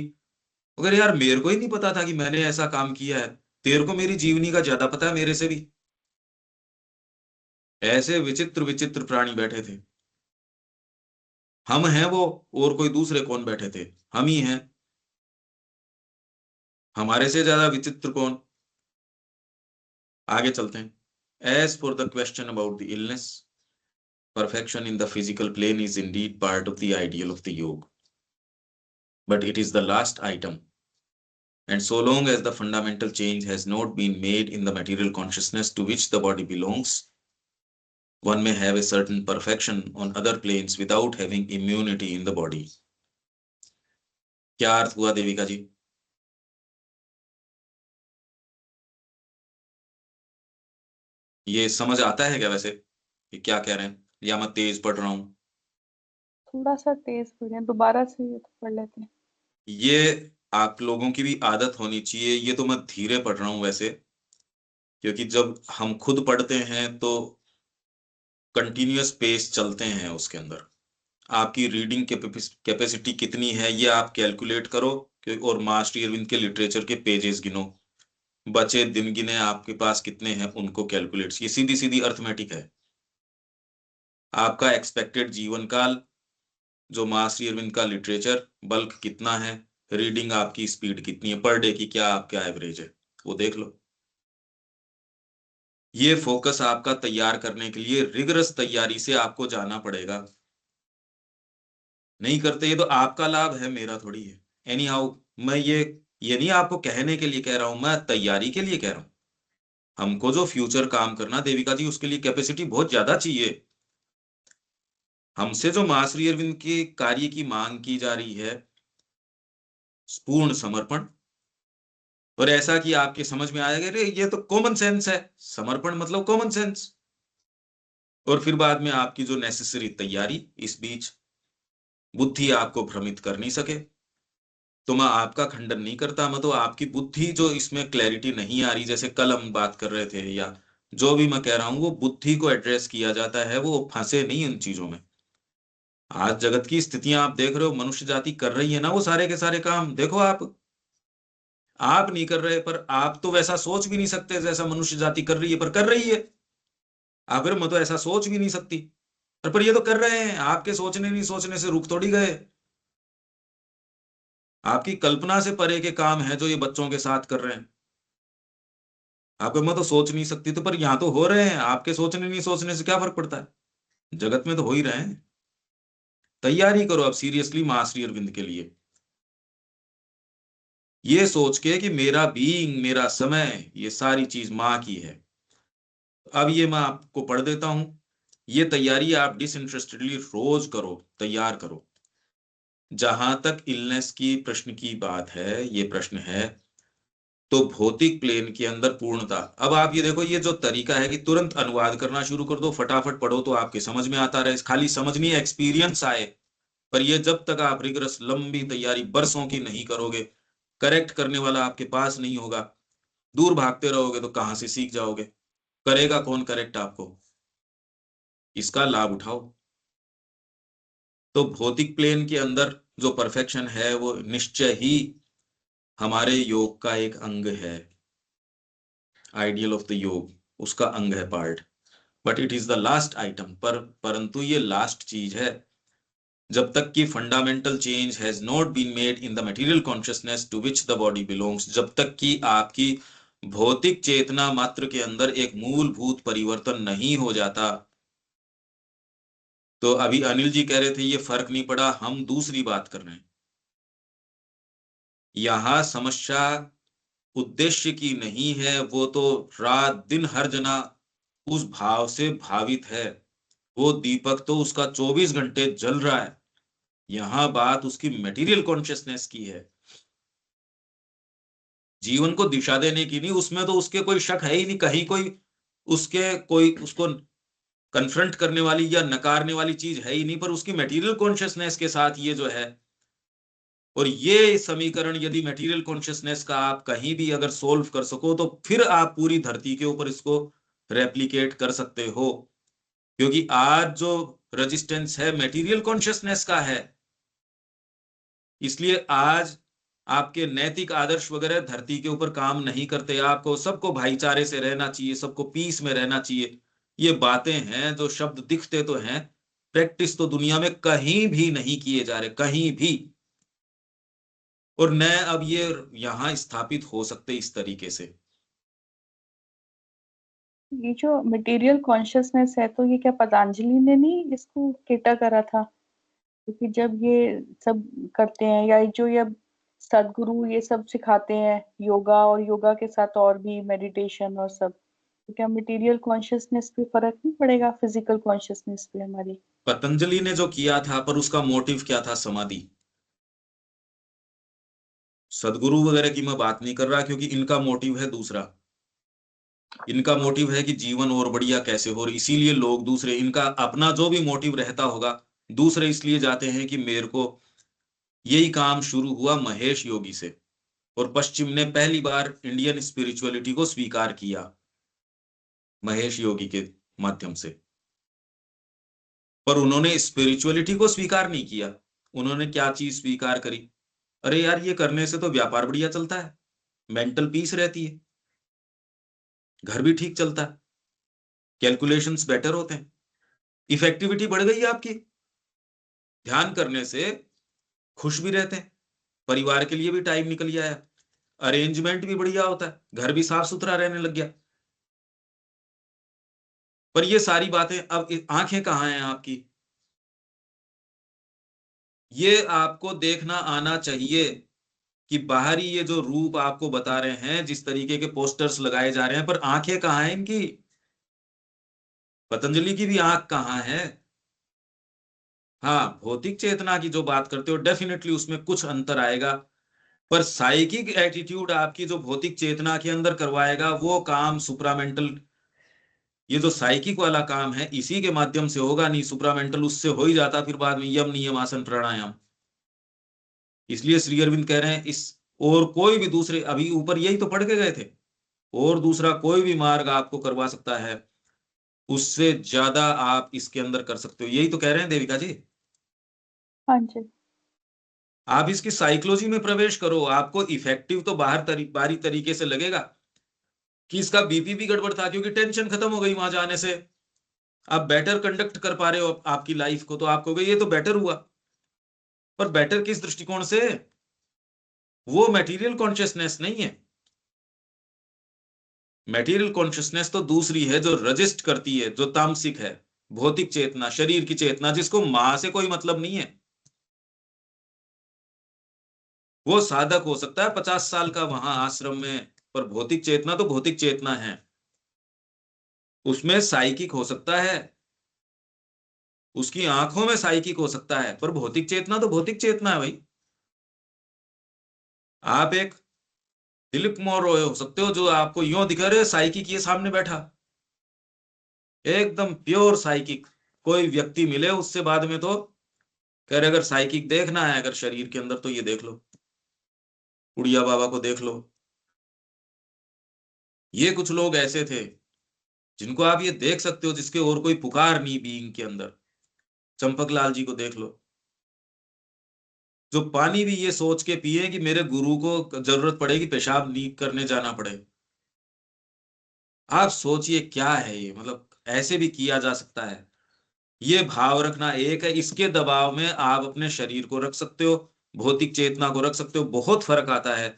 अगर यार मेरे को ही नहीं पता था कि मैंने ऐसा काम किया है, तेरे को मेरी जीवनी का ज्यादा पता है मेरे से भी। ऐसे विचित्र विचित्र प्राणी बैठे थे। हम हैं वो, और कोई दूसरे कौन बैठे थे, हम ही हैं। हमारे से ज्यादा विचित्र कौन। आगे चलते हैं। As for the question about the illness, perfection in the physical plane is indeed part of the ideal of the yoga, but it is the last item. And so long as the fundamental change has not been made in the material consciousness to which the body belongs, one may have a certain perfection on other planes without having immunity in the body. क्या अर्थ हुआ देविका जी? ये समझ आता है क्या वैसे कि क्या कह रहे हैं, या मैं तेज पढ़ रहा हूं? थोड़ा सा तेज पढ़ रहे हैं, दोबारा से ये तो पढ़ लेते हैं। ये आप लोगों की भी आदत होनी चाहिए। ये तो मैं धीरे पढ़ रहा हूं वैसे, क्योंकि जब हम खुद पढ़ते हैं तो कंटिन्यूअस पेस चलते हैं उसके अंदर। आपकी रीडिंग कैपेसिटी कितनी है ये आप कैलकुलेट करो, और मास्टर अरविंद के लिटरेचर के पेजेस गिनो, बचे दिन गिने आपके पास कितने हैं उनको कैलकुलेट। ये सीधी सीधी अर्थमेटिक है। आपका एक्सपेक्टेड जीवन काल, जो मास्टर अरविंद का लिटरेचर बल्क कितना है, रीडिंग आपकी स्पीड कितनी है, पर डे की क्या आपका एवरेज है, वो देख लो। ये फोकस आपका तैयार करने के लिए रिगरस तैयारी से आपको जाना पड़ेगा। नहीं करते ये तो आपका लाभ है, मेरा थोड़ी है। एनी हाउ, मैं ये नहीं आपको कहने के लिए कह रहा हूं, मैं तैयारी के लिए कह रहा हूं। हमको जो फ्यूचर काम करना देविका जी, उसके लिए कैपेसिटी बहुत ज्यादा चाहिए। हमसे जो मास्टर अरविंद के कार्य की मांग की जा रही है, पूर्ण समर्पण, और ऐसा कि आपके समझ में आएगा, रे ये तो कॉमन सेंस है, समर्पण मतलब कॉमन सेंस। और फिर बाद में आपकी जो नेसेसरी तैयारी, इस बीच बुद्धि आपको भ्रमित कर नहीं सके। तो मैं आपका खंडन नहीं करता, मैं तो आपकी बुद्धि जो इसमें क्लैरिटी नहीं आ रही, जैसे कल हम बात कर रहे थे, या जो भी मैं कह रहा हूं, वो बुद्धि को एड्रेस किया जाता है, वो फंसे नहीं इन चीजों में। आज जगत की स्थितियां आप देख रहे हो, मनुष्य जाति कर रही है ना वो सारे के सारे काम, देखो आप नहीं कर रहे, पर आप तो वैसा सोच भी नहीं सकते जैसा मनुष्य जाति कर रही है, पर कर रही है। आप मैं तो ऐसा सोच भी नहीं सकती, पर ये तो कर रहे हैं। आपके सोचने नहीं सोचने से रुक थोड़ी गए। आपकी कल्पना से परे के काम है जो ये बच्चों के साथ कर रहे हैं। आपको मैं तो सोच नहीं सकती, तो पर यहां तो हो रहे हैं। आपके सोचने नहीं सोचने से क्या फर्क पड़ता है, जगत में तो हो ही रहे हैं। तैयारी करो अब सीरियसली मास्टर अरविंद के लिए, ये सोच के कि मेरा बीइंग, मेरा समय, ये सारी चीज माँ की है। अब ये मैं आपको पढ़ देता हूं। ये तैयारी आप डिसइंटरेस्टेडली रोज करो, तैयार करो। जहां तक इलनेस की प्रश्न की बात है, ये प्रश्न है, तो भौतिक प्लेन के अंदर पूर्णता। अब आप ये देखो, ये जो तरीका है कि तुरंत अनुवाद करना शुरू कर दो, फटाफट पढ़ो तो आपके समझ में आता रहे, खाली समझ नहीं एक्सपीरियंस आए। पर ये जब तक आप रिगरस लंबी तैयारी बरसों की नहीं करोगे, करेक्ट करने वाला आपके पास नहीं होगा, दूर भागते रहोगे, तो कहां से सीख जाओगे? करेगा कौन करेक्ट आपको? इसका लाभ उठाओ। तो भौतिक प्लेन के अंदर जो परफेक्शन है वो निश्चय ही हमारे योग का एक अंग है, आइडियल ऑफ द योग उसका अंग है, part. But it is the last item, परंतु ये लास्ट चीज है। जब तक कि fundamental change has not been made in the material consciousness to which the body belongs, जब तक कि आपकी भौतिक चेतना मात्र के अंदर एक मूलभूत परिवर्तन नहीं हो जाता। तो अभी अनिल जी कह रहे थे ये फर्क नहीं पड़ा, हम दूसरी बात कर रहे हैं। यहां समस्या उद्देश्य की नहीं है, वो तो रात दिन हर जना उस भाव से भावित है, वो दीपक तो उसका 24 घंटे जल रहा है। यहां बात उसकी मटेरियल कॉन्शियसनेस की है, जीवन को दिशा देने की नहीं। उसमें तो उसके कोई शक है ही नहीं, कहीं कोई उसको कन्फ्रंट करने वाली या नकारने वाली चीज है ही नहीं, पर उसकी मटेरियल कॉन्शियसनेस के साथ ये जो है। और ये समीकरण यदि मटेरियल कॉन्शियसनेस का आप कहीं भी अगर सोल्व कर सको, तो फिर आप पूरी धरती के ऊपर इसको रेप्लिकेट कर सकते हो। क्योंकि आज जो रेजिस्टेंस है मटेरियल कॉन्शियसनेस का है, इसलिए आज आपके नैतिक आदर्श वगैरह धरती के ऊपर काम नहीं करते। आपको सबको भाईचारे से रहना चाहिए, सबको पीस में रहना चाहिए, ये बातें हैं जो शब्द दिखते तो हैं, प्रैक्टिस तो दुनिया में कहीं भी नहीं किए जा रहे, कहीं भी। और न अब ये यहां स्थापित हो सकते इस तरीके से। ये जो मटेरियल कॉन्शियसनेस है, तो ये क्या पतंजलि ने नहीं इसको केटा करा था? क्योंकि जब ये सब करते हैं, या जो ये सदगुरु ये सब सिखाते हैं, योगा और योगा के साथ और भी मेडिटेशन और सब, तो क्या मटेरियल कॉन्शियसनेस पे फर्क नहीं पड़ेगा फिजिकल कॉन्शियसनेस पे हमारी? पतंजलि ने जो किया था, पर उसका मोटिव क्या था? समाधि। सदगुरु वगैरह की मैं बात नहीं कर रहा, क्योंकि इनका मोटिव है दूसरा। इनका मोटिव है कि जीवन और बढ़िया कैसे हो, और इसीलिए लोग दूसरे, इनका अपना जो भी मोटिव रहता होगा, दूसरे इसलिए जाते हैं कि मेरे को यही काम शुरू हुआ महेश योगी से, और पश्चिम ने पहली बार इंडियन स्पिरिचुअलिटी को स्वीकार किया महेश योगी के माध्यम से। पर उन्होंने स्पिरिचुअलिटी को स्वीकार नहीं किया। उन्होंने क्या चीज स्वीकार करी? अरे यार, ये करने से तो व्यापार बढ़िया चलता है, मेंटल पीस रहती है, घर भी ठीक चलता है, कैलकुलेशंस बेटर होते हैं, इफेक्टिविटी बढ़ गई है आपकी, ध्यान करने से खुश भी रहते हैं, परिवार के लिए भी टाइम निकल गया है, अरेंजमेंट भी बढ़िया होता है, घर भी साफ सुथरा रहने लग गया। पर ये सारी बातें, अब आंखें कहाँ हैं आपकी? ये आपको देखना आना चाहिए कि बाहरी ये जो रूप आपको बता रहे हैं, जिस तरीके के पोस्टर्स लगाए जा रहे हैं, पर आंखें कहाँ हैं इनकी? पतंजलि की भी आंख कहाँ है? हाँ, भौतिक चेतना की जो बात करते हो, डेफिनेटली उसमें कुछ अंतर आएगा, पर साइकिक एटीट्यूड आपकी जो भौतिक चेतना के अंदर करवाएगा, वो काम सुप्रामेंटल, ये जो साइकिक वाला काम है, इसी के माध्यम से होगा। नहीं, सुप्रामेंटल उससे हो ही जाता फिर बाद में यम नियम आसन प्राणायाम। इसलिए श्री अरविंद कह रहे हैं इस, और कोई भी दूसरे, अभी ऊपर यही तो पढ़ के गए थे, और दूसरा कोई भी मार्ग आपको करवा सकता है, उससे ज्यादा आप इसके अंदर कर सकते हो। यही तो कह रहे हैं देविका जी। हाँ जी। आप इसकी साइकोलॉजी में प्रवेश करो, आपको इफेक्टिव तो बाहरी तरीके से लगेगा कि इसका बीपी भी गड़बड़ था, क्योंकि टेंशन खत्म हो गई वहां जाने से, आप बेटर कंडक्ट कर पा रहे हो आपकी लाइफ को, तो आप कहोगे ये तो बेटर हुआ। पर बेटर किस दृष्टिकोण से? वो मटेरियल कॉन्शियसनेस नहीं है। मटेरियल कॉन्शियसनेस तो दूसरी है, जो रजिस्ट करती है, जो तामसिक है, भौतिक चेतना, शरीर की चेतना, जिसको मां से कोई मतलब नहीं है। वो साधक हो सकता है 50 साल का वहां आश्रम में, पर भौतिक चेतना तो भौतिक चेतना है। उसमें साइकिक हो सकता है, उसकी आंखों में साइकिक हो सकता है, पर भौतिक चेतना तो भौतिक चेतना है भाई। आप एक दिलीप कुमार रॉय हो सकते हो जो आपको यूं दिखा रहे साइकिक ये सामने बैठा, एकदम प्योर साइकिक। कोई व्यक्ति मिले उससे बाद में तो कह रहे अगर साइकिक देखना है अगर शरीर के अंदर तो ये देख लो, उड़िया बाबा को देख लो। ये कुछ लोग ऐसे थे जिनको आप ये देख सकते हो, जिसके और कोई पुकार नहीं बीइंग के अंदर। चंपक लाल जी को देख लो, जो पानी भी ये सोच के पिए कि मेरे गुरु को जरूरत पड़ेगी पेशाब लीक करने जाना पड़े। आप सोचिए क्या है ये, मतलब ऐसे भी किया जा सकता है। ये भाव रखना एक है, इसके दबाव में आप अपने शरीर को रख सकते हो, भौतिक चेतना को रख सकते हो, बहुत फर्क आता है।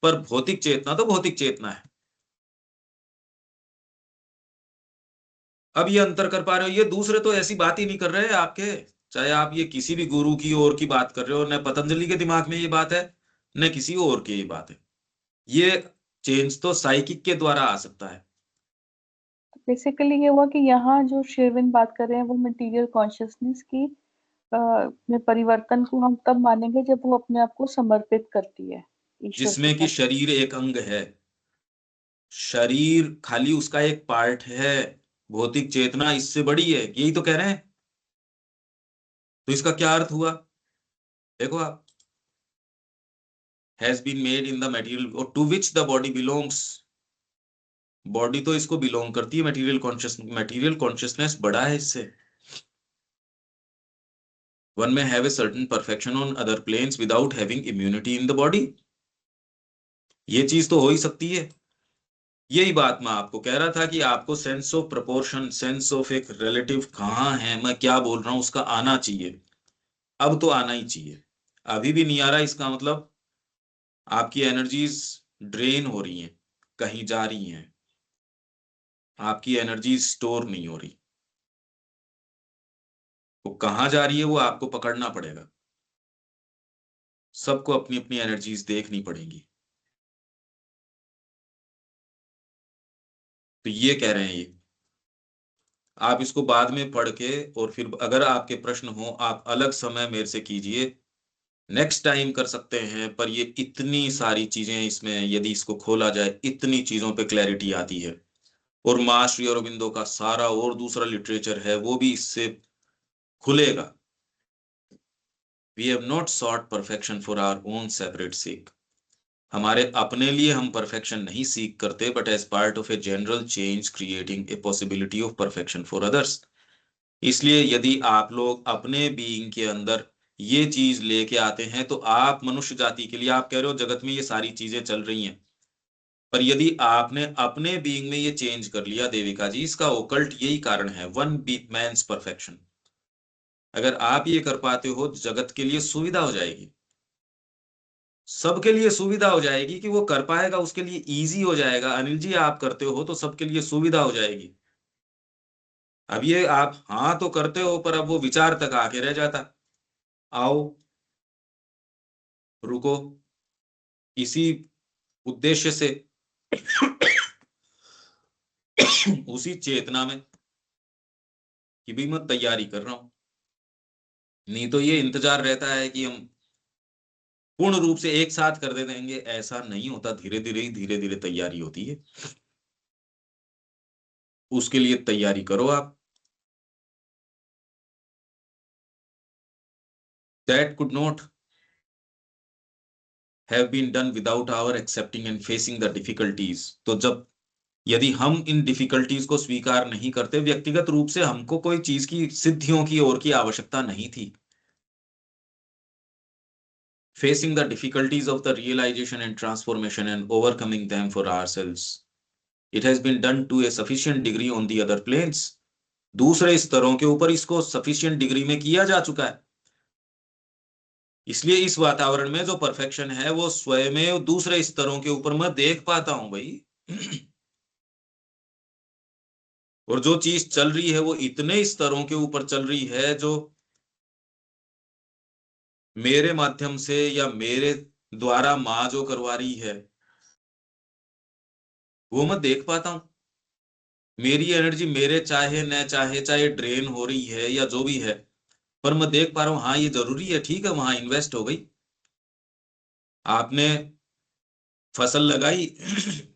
पर भौतिक चेतना तो भौतिक चेतना है। अब ये अंतर कर पा रहे हो, ये दूसरे तो ऐसी बात ही नहीं कर रहे हैं आपके। चाहे आप ये किसी भी गुरु की और की बात कर रहे हो, न पतंजलि के दिमाग में ये बात है न किसी और की ये बात है। ये चेंज तो साइकिक के द्वारा आ सकता है। बेसिकली ये हुआ कि यहाँ जो शेरविन बात कर रहे हैं वो मटेरियल कॉन्शियसनेस की में परिवर्तन को हम तब मानेंगे जब वो अपने आप को समर्पित करती है ईश्वर के जिसमें कि साथ। शरीर एक अंग है, शरीर खाली उसका एक पार्ट है, भौतिक चेतना इससे बड़ी है, यही तो कह रहे हैं। तो इसका क्या अर्थ हुआ, देखो आप, has been made in the material or to which the body belongs. Body तो इसको बिलोंग करती है, मटेरियल कॉन्शियसनेस बड़ा है इससे। One may have a certain perfection on other planes without having immunity in the body। ये चीज तो हो ही सकती है। यही बात मैं आपको कह रहा था कि आपको sense of proportion, sense of एक रिलेटिव कहाँ है, मैं क्या बोल रहा हूं, उसका आना चाहिए। अब तो आना ही चाहिए। अभी भी नहीं आ रहा, इसका मतलब आपकी एनर्जीज ड्रेन हो रही हैं, कहीं जा रही हैं, आपकी एनर्जी स्टोर नहीं हो रही। वो कहाँ जा रही है वो आपको पकड़ना पड़ेगा। सबको अपनी अपनी एनर्जीज देखनी पड़ेंगी। तो ये कह रहे हैं ये, आप इसको बाद में पढ़ के और फिर अगर आपके प्रश्न हो आप अलग समय मेरे से कीजिए, नेक्स्ट टाइम कर सकते हैं। पर ये इतनी सारी चीजें इसमें यदि इसको खोला जाए इतनी चीजों पे क्लैरिटी आती है। और माँ श्री अरबिंदो का सारा और दूसरा लिटरेचर है वो भी इससे खुलेगा। We have not sought perfection for our own separate sake. हमारे अपने लिए हम परफेक्शन नहीं सीख करते, but as part of a general change creating a possibility of perfection for others. इसलिए यदि आप लोग अपने बीइंग के अंदर ये चीज लेके आते हैं तो आप मनुष्य जाति के लिए, आप कह रहे हो जगत में ये सारी चीजें चल रही हैं, पर यदि आपने अपने बीइंग में ये चेंज कर लिया देविका जी, इसका ओकल्ट यही कारण है, वन बी मैन्स परफेक्शन। अगर आप ये कर पाते हो जगत के लिए सुविधा हो जाएगी, सबके लिए सुविधा हो जाएगी कि वो कर पाएगा, उसके लिए इजी हो जाएगा। अनिल जी आप करते हो तो सबके लिए सुविधा हो जाएगी। अब ये आप हाँ तो करते हो पर अब वो विचार तक आके रह जाता। आओ, रुको, इसी उद्देश्य से उसी चेतना में कि भी मैं तैयारी कर रहा हूं। नहीं तो ये इंतजार रहता है कि हम पूर्ण रूप से एक साथ कर दे देंगे, ऐसा नहीं होता। धीरे धीरे तैयारी होती है। उसके लिए तैयारी करो आप। That could not have been done without our accepting and facing the difficulties. तो जब यदि हम इन डिफिकल्टीज को स्वीकार नहीं करते, व्यक्तिगत रूप से हमको कोई चीज की सिद्धियों की ओर की आवश्यकता नहीं थी। Facing the difficulties of the realization and transformation and overcoming them for ourselves, it has been done to a sufficient degree on the other planes। दूसरे स्तरों के ऊपर इसको सफिशिएंट डिग्री में किया जा चुका है। इसलिए इस वातावरण में जो परफेक्शन है वो स्वयं दूसरे स्तरों के ऊपर मैं देख पाता हूं भाई। और जो चीज चल रही है वो इतने स्तरों के ऊपर चल रही है, जो मेरे माध्यम से या मेरे द्वारा माँ जो करवा रही है वो मैं देख पाता हूं। मेरी एनर्जी मेरे चाहे न चाहे, चाहे ड्रेन हो रही है या जो भी है, पर मैं देख पा रहा हूं हाँ ये जरूरी है, ठीक है, वहां इन्वेस्ट हो गई, आपने फसल लगाई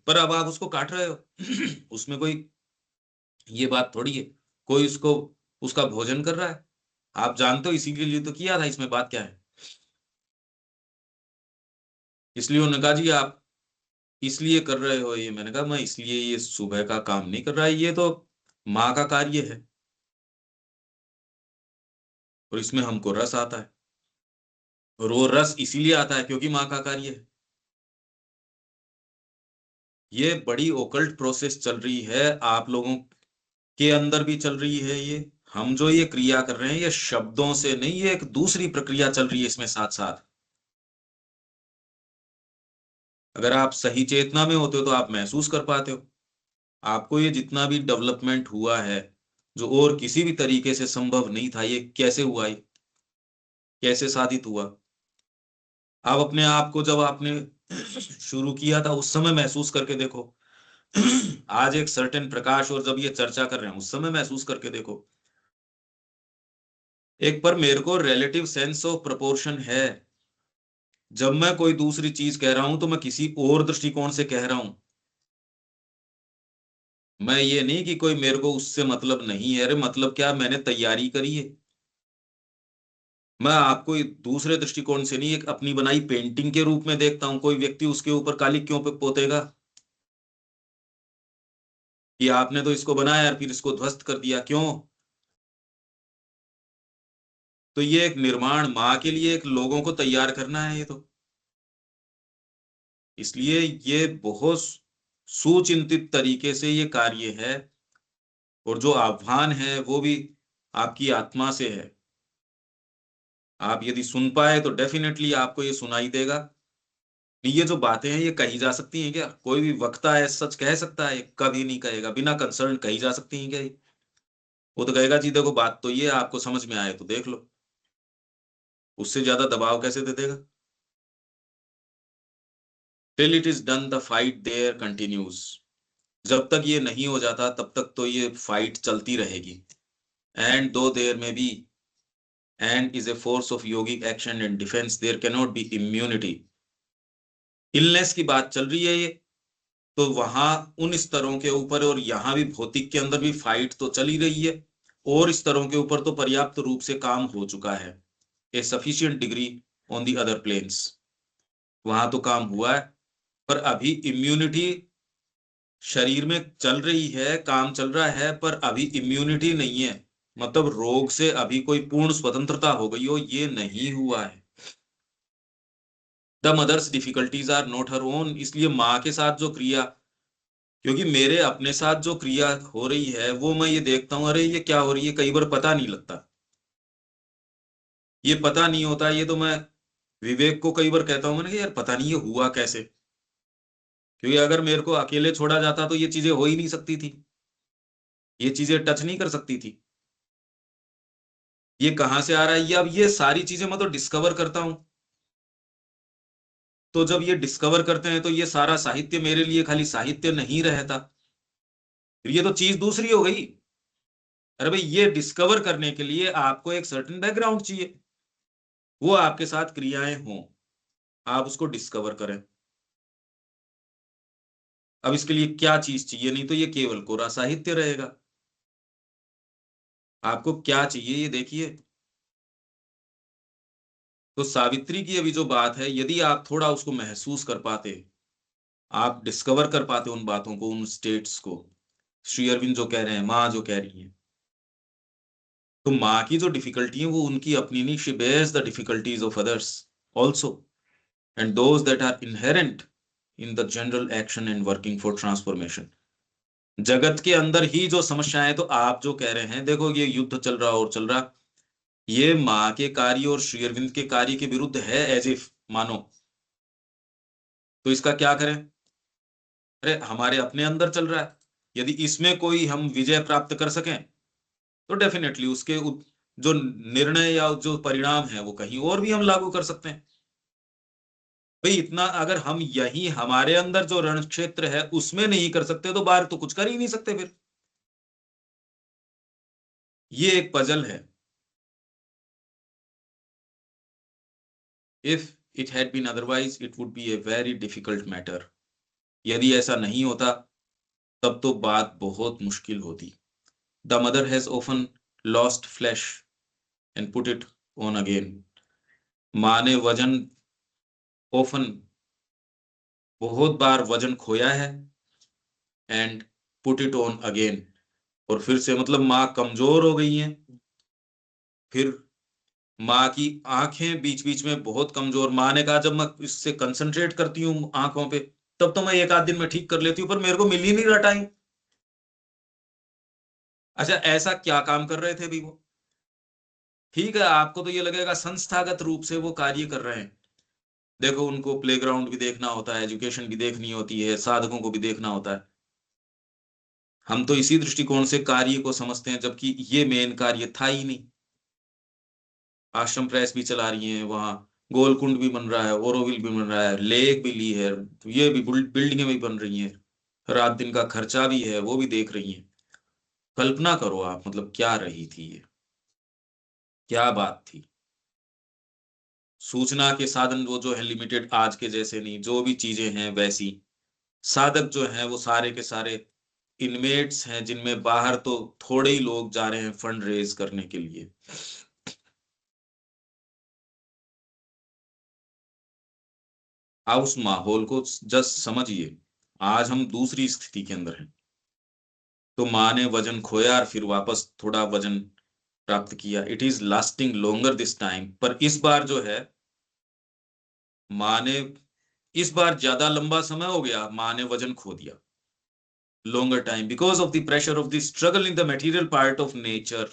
पर अब आप उसको काट रहे हो उसमें कोई ये बात थोड़ी है, कोई उसको उसका भोजन कर रहा है, आप जानते हो इसी के लिए तो किया था, इसमें बात क्या है। इसलिए उन्होंने कहा जी आप इसलिए कर रहे हो ये, मैंने कहा मैं इसलिए ये सुबह का काम नहीं कर रहा है, ये तो माँ का कार्य है और इसमें हमको रस आता है, और वो रस इसीलिए आता है क्योंकि माँ का कार्य है। ये बड़ी ओकल्ट प्रोसेस चल रही है, आप लोगों के अंदर भी चल रही है ये, हम जो ये क्रिया कर रहे हैं ये शब्दों से नहीं, ये एक दूसरी प्रक्रिया चल रही है इसमें साथ साथ। अगर आप सही चेतना में होते हो तो आप महसूस कर पाते हो, आपको ये जितना भी डेवलपमेंट हुआ है जो और किसी भी तरीके से संभव नहीं था, ये कैसे हुआ, ये कैसे साधित हुआ। आप अपने आप को जब आपने शुरू किया था उस समय महसूस करके देखो, आज एक सर्टेन प्रकाश, और जब ये चर्चा कर रहे हैं उस समय महसूस करके देखो। एक पर मेरे को रिलेटिव सेंस ऑफ प्रपोर्शन है, जब मैं कोई दूसरी चीज कह रहा हूं तो मैं किसी और दृष्टिकोण से कह रहा हूं, मैं ये नहीं कि कोई मेरे को उससे मतलब नहीं है, अरे मतलब क्या, मैंने तैयारी करी है, मैं आपको एक दूसरे दृष्टिकोण से नहीं, एक अपनी बनाई पेंटिंग के रूप में देखता हूं, कोई व्यक्ति उसके ऊपर काली क्यों पे पोतेगा कि आपने तो इसको बनाया और फिर इसको ध्वस्त कर दिया, क्यों। तो ये एक निर्माण माँ के लिए एक लोगों को तैयार करना है ये तो, इसलिए ये बहुत सुचिंतित तरीके से ये कार्य है, और जो आह्वान है वो भी आपकी आत्मा से है। आप यदि सुन पाए तो डेफिनेटली आपको ये सुनाई देगा। ये जो बातें हैं ये कही जा सकती हैं क्या, कोई भी वक्ता है सच कह सकता है, कभी नहीं कहेगा, बिना कंसर्न कही जा सकती हैं क्या ये? वो तो कहेगा जी देखो बात तो ये आपको समझ में आए तो देख लो, उससे ज्यादा दबाव कैसे दे देगा। Till it is done the fight there continues, जब तक ये नहीं हो जाता तब तक तो ये फाइट चलती रहेगी। And though there may be and is a force of yogic action and defence, there can not be immunity. Illness की बात चल रही है ये, तो वहां उन स्तरों के ऊपर और यहाँ भी भौतिक के अंदर भी फाइट तो चली रही है, और स्तरों के ऊपर तो पर्याप्त रूप से काम हो चुका है, a sufficient degree on the other planes, वहां तो काम हुआ है, पर अभी इम्यूनिटी शरीर में चल रही है, काम चल रहा है, पर अभी इम्यूनिटी नहीं है, मतलब रोग से अभी कोई पूर्ण स्वतंत्रता हो गई हो ये नहीं हुआ है। The mother's difficulties are not her own, इसलिए माँ के साथ जो क्रिया, क्योंकि मेरे अपने साथ जो क्रिया हो रही है वो मैं ये देखता हूँ, अरे ये क्या हो रही है, कई बार पता नहीं लगता, ये पता नहीं होता, ये तो मैं विवेक को कई बार कहता हूँ मैंने कि यार पता नहीं ये हुआ कैसे, क्योंकि अगर मेरे को अकेले छोड़ा जाता तो ये चीजें हो ही नहीं सकती थी, ये चीजें टच नहीं कर सकती थी, ये कहाँ से आ रहा है ये, अब ये सारी चीजें मैं तो डिस्कवर करता हूँ। तो जब ये डिस्कवर करते हैं तो ये सारा साहित्य मेरे लिए खाली साहित्य नहीं रहता, फिर ये तो चीज दूसरी हो गई। अरे भाई ये डिस्कवर करने के लिए आपको एक सर्टेन बैकग्राउंड चाहिए, वो आपके साथ क्रियाएं हों, आप उसको डिस्कवर करें। अब इसके लिए क्या चीज चाहिए, नहीं तो ये केवल कोरा साहित्य रहेगा। आपको क्या चाहिए ये देखिए। तो सावित्री की अभी जो बात है, यदि आप थोड़ा उसको महसूस कर पाते, आप डिस्कवर कर पाते उन बातों को, उन स्टेट्स को, श्री अरविंद जो कह रहे हैं, माँ जो कह रही है, तो माँ की जो डिफिकल्टी है वो उनकी अपनी नहीं, she bears the difficulties of others also, and those that are inherent in the general action and working for transformation. जगत के अंदर ही जो समस्याएं, तो आप जो कह रहे हैं देखो ये युद्ध चल रहा और चल रहा, ये माँ के कार्य और श्री अरविंद के कार्य के विरुद्ध है, एज इफ मानो, तो इसका क्या करें। अरे हमारे अपने अंदर चल रहा है, यदि इसमें कोई हम विजय प्राप्त कर सकें तो डेफिनेटली उसके जो निर्णय या जो परिणाम है वो कहीं और भी हम लागू कर सकते हैं। भाई इतना अगर हम यही हमारे अंदर जो रण क्षेत्र है उसमें नहीं कर सकते तो बाहर तो कुछ कर ही नहीं सकते फिर। ये एक पजल है, If it had been otherwise, it would be a very difficult matter. यदि ऐसा नहीं होता तब तो बात बहुत मुश्किल होती. The mother has often lost flesh and put it on again. माँ ने वजन often बहुत बार वजन खोया है and put it on again. और फिर से मतलब माँ कमजोर हो गई हैं. फिर माँ की आंखें बीच बीच में बहुत कमजोर. माँ ने कहा जब मैं इससे कंसंट्रेट करती हूँ आंखों पे तब तो मैं एक आध दिन में ठीक कर लेती हूँ, पर मेरे को मिल ही नहीं रहा टाइम. अच्छा, ऐसा क्या काम कर रहे थे भी वो? ठीक है, आपको तो ये लगेगा संस्थागत रूप से वो कार्य कर रहे हैं. देखो, उनको प्लेग्राउंड भी देखना होता है, एजुकेशन भी देखनी होती है, साधकों को भी देखना होता है. हम तो इसी दृष्टिकोण से कार्य को समझते हैं, जबकि ये मेन कार्य था ही नहीं. आश्रम प्रेस भी चला रही हैं, वहां गोलकुंड भी बन रहा है, ओरोविल भी बन रहा है, लेक भी ली है, ये भी बिल्डिंगें भी बन रही हैं, रात दिन का खर्चा भी है, वो भी देख रही हैं. कल्पना करो आप, मतलब क्या रही थी ये, क्या बात थी. सूचना के साधन वो जो है लिमिटेड, आज के जैसे नहीं, जो भी चीजें हैं वैसी. साधक जो है वो सारे के सारे इनमेट्स हैं, जिनमें बाहर तो थोड़े ही लोग जा रहे हैं फंड रेज करने के लिए. आप उस माहौल को जस्ट समझिए. आज हम दूसरी स्थिति के अंदर हैं. तो माँ ने वजन खोया और फिर वापस थोड़ा वजन प्राप्त किया. It is lasting longer this time. पर इस बार जो है, माँ ने इस बार ज्यादा लंबा समय हो गया, माँ ने वजन खो दिया. longer time because of the pressure of the struggle in the material part of nature.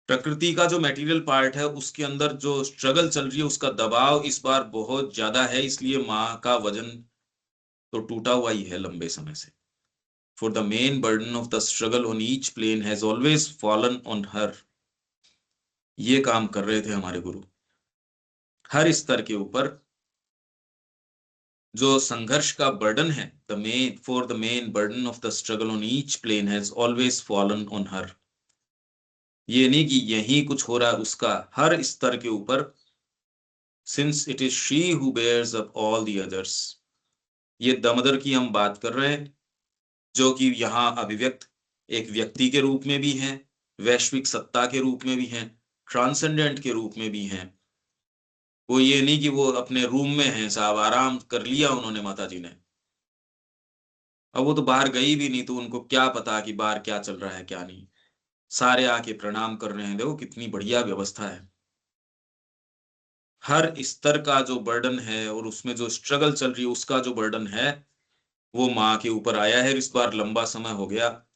प्रकृति का जो मटेरियल पार्ट है उसके अंदर जो स्ट्रगल चल रही है, उसका दबाव इस बार बहुत ज्यादा है, इसलिए माँ का वजन तो टूटा हुआ ही है लंबे समय से. For the main burden of the struggle on each plane has always fallen on her. ये काम कर रहे थे हमारे गुरु. हर स्तर के ऊपर जो संघर्ष का बर्डन है, for the main burden of the struggle on each plane has always fallen on her. ये नहीं कि यही कुछ हो रहा है उसका, हर स्तर के ऊपर. Since it is she who bears up all the others. ये दमदर की हम बात कर रहे हैं, जो कि यहाँ अभिव्यक्त एक व्यक्ति के रूप में भी हैं, वैश्विक सत्ता के रूप में भी हैं, ट्रांसेंडेंट के रूप में भी हैं. वो ये नहीं कि वो अपने रूम में हैं साहब, आराम कर लिया उन्होंने माता जी ने. अब वो तो बाहर गई भी नहीं, तो उनको क्या पता कि बाहर क्या चल रहा है क्या नहीं. सारे आके प्रणाम कर रहे हैं. देखो कितनी बढ़िया व्यवस्था है. हर स्तर का जो बर्डन है और उसमें जो स्ट्रगल चल रही है उसका जो बर्डन है वो माँ के ऊपर आया है. इस बार लंबा समय हो गया,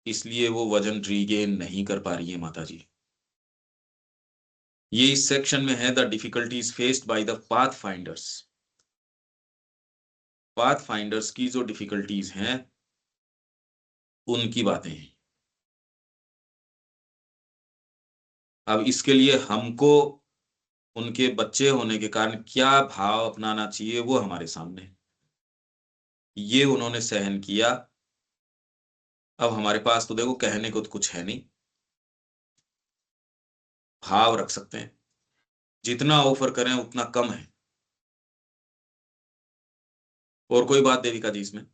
इसलिए वो वजन रीगेन नहीं कर पा रही है माता जी. ये इस सेक्शन में है, the difficulties faced by the path finders. Path finders की जो डिफिकल्टीज हैं उनकी बातें हैं. अब इसके लिए हमको उनके बच्चे होने के कारण क्या भाव अपनाना चाहिए वो हमारे सामने है. ये उन्होंने सहन किया. अब हमारे पास तो देखो कहने को तो कुछ है नहीं, भाव रख सकते हैं. जितना ऑफर करें उतना कम है. और कोई बात देविका जी इसमें?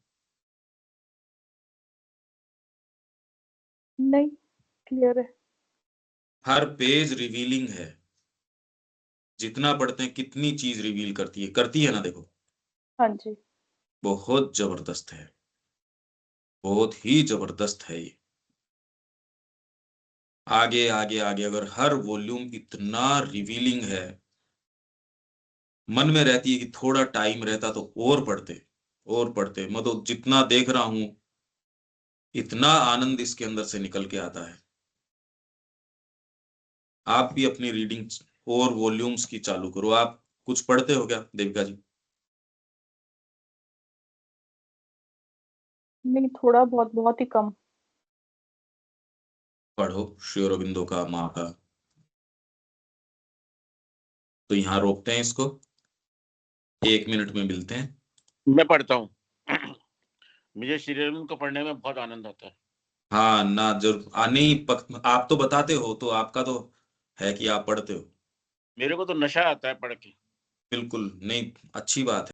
नहीं, क्लियर है. हर पेज रिवीलिंग है. जितना पढ़ते हैं कितनी चीज रिवील करती है ना. देखो हाँ जी. बहुत जबरदस्त है, बहुत ही जबरदस्त है ये. आगे आगे आगे अगर हर वॉल्यूम इतना रिवीलिंग है, मन में रहती है कि थोड़ा टाइम रहता तो और पढ़ते और पढ़ते. मैं तो जितना देख रहा हूं इतना आनंद इसके अंदर से निकल के आता है. आप भी अपनी रीडिंग और वॉल्यूम्स की चालू करो. आप कुछ पढ़ते हो क्या देविका जी? नहीं, थोड़ा बहुत, बहुत ही कम. पढ़ो श्री अरबिंदो का, माँ का. तो यहाँ रोकते हैं इसको, 1 मिनट में मिलते हैं. मैं पढ़ता हूँ. मुझे श्री अरविंद को पढ़ने में बहुत आनंद आता है. हाँ ना, जरूर. नहीं, आप तो बताते हो, तो आपका तो है कि आप पढ़ते हो. मेरे को तो नशा आता है पढ़ के। बिल्कुल नहीं, अच्छी बात है।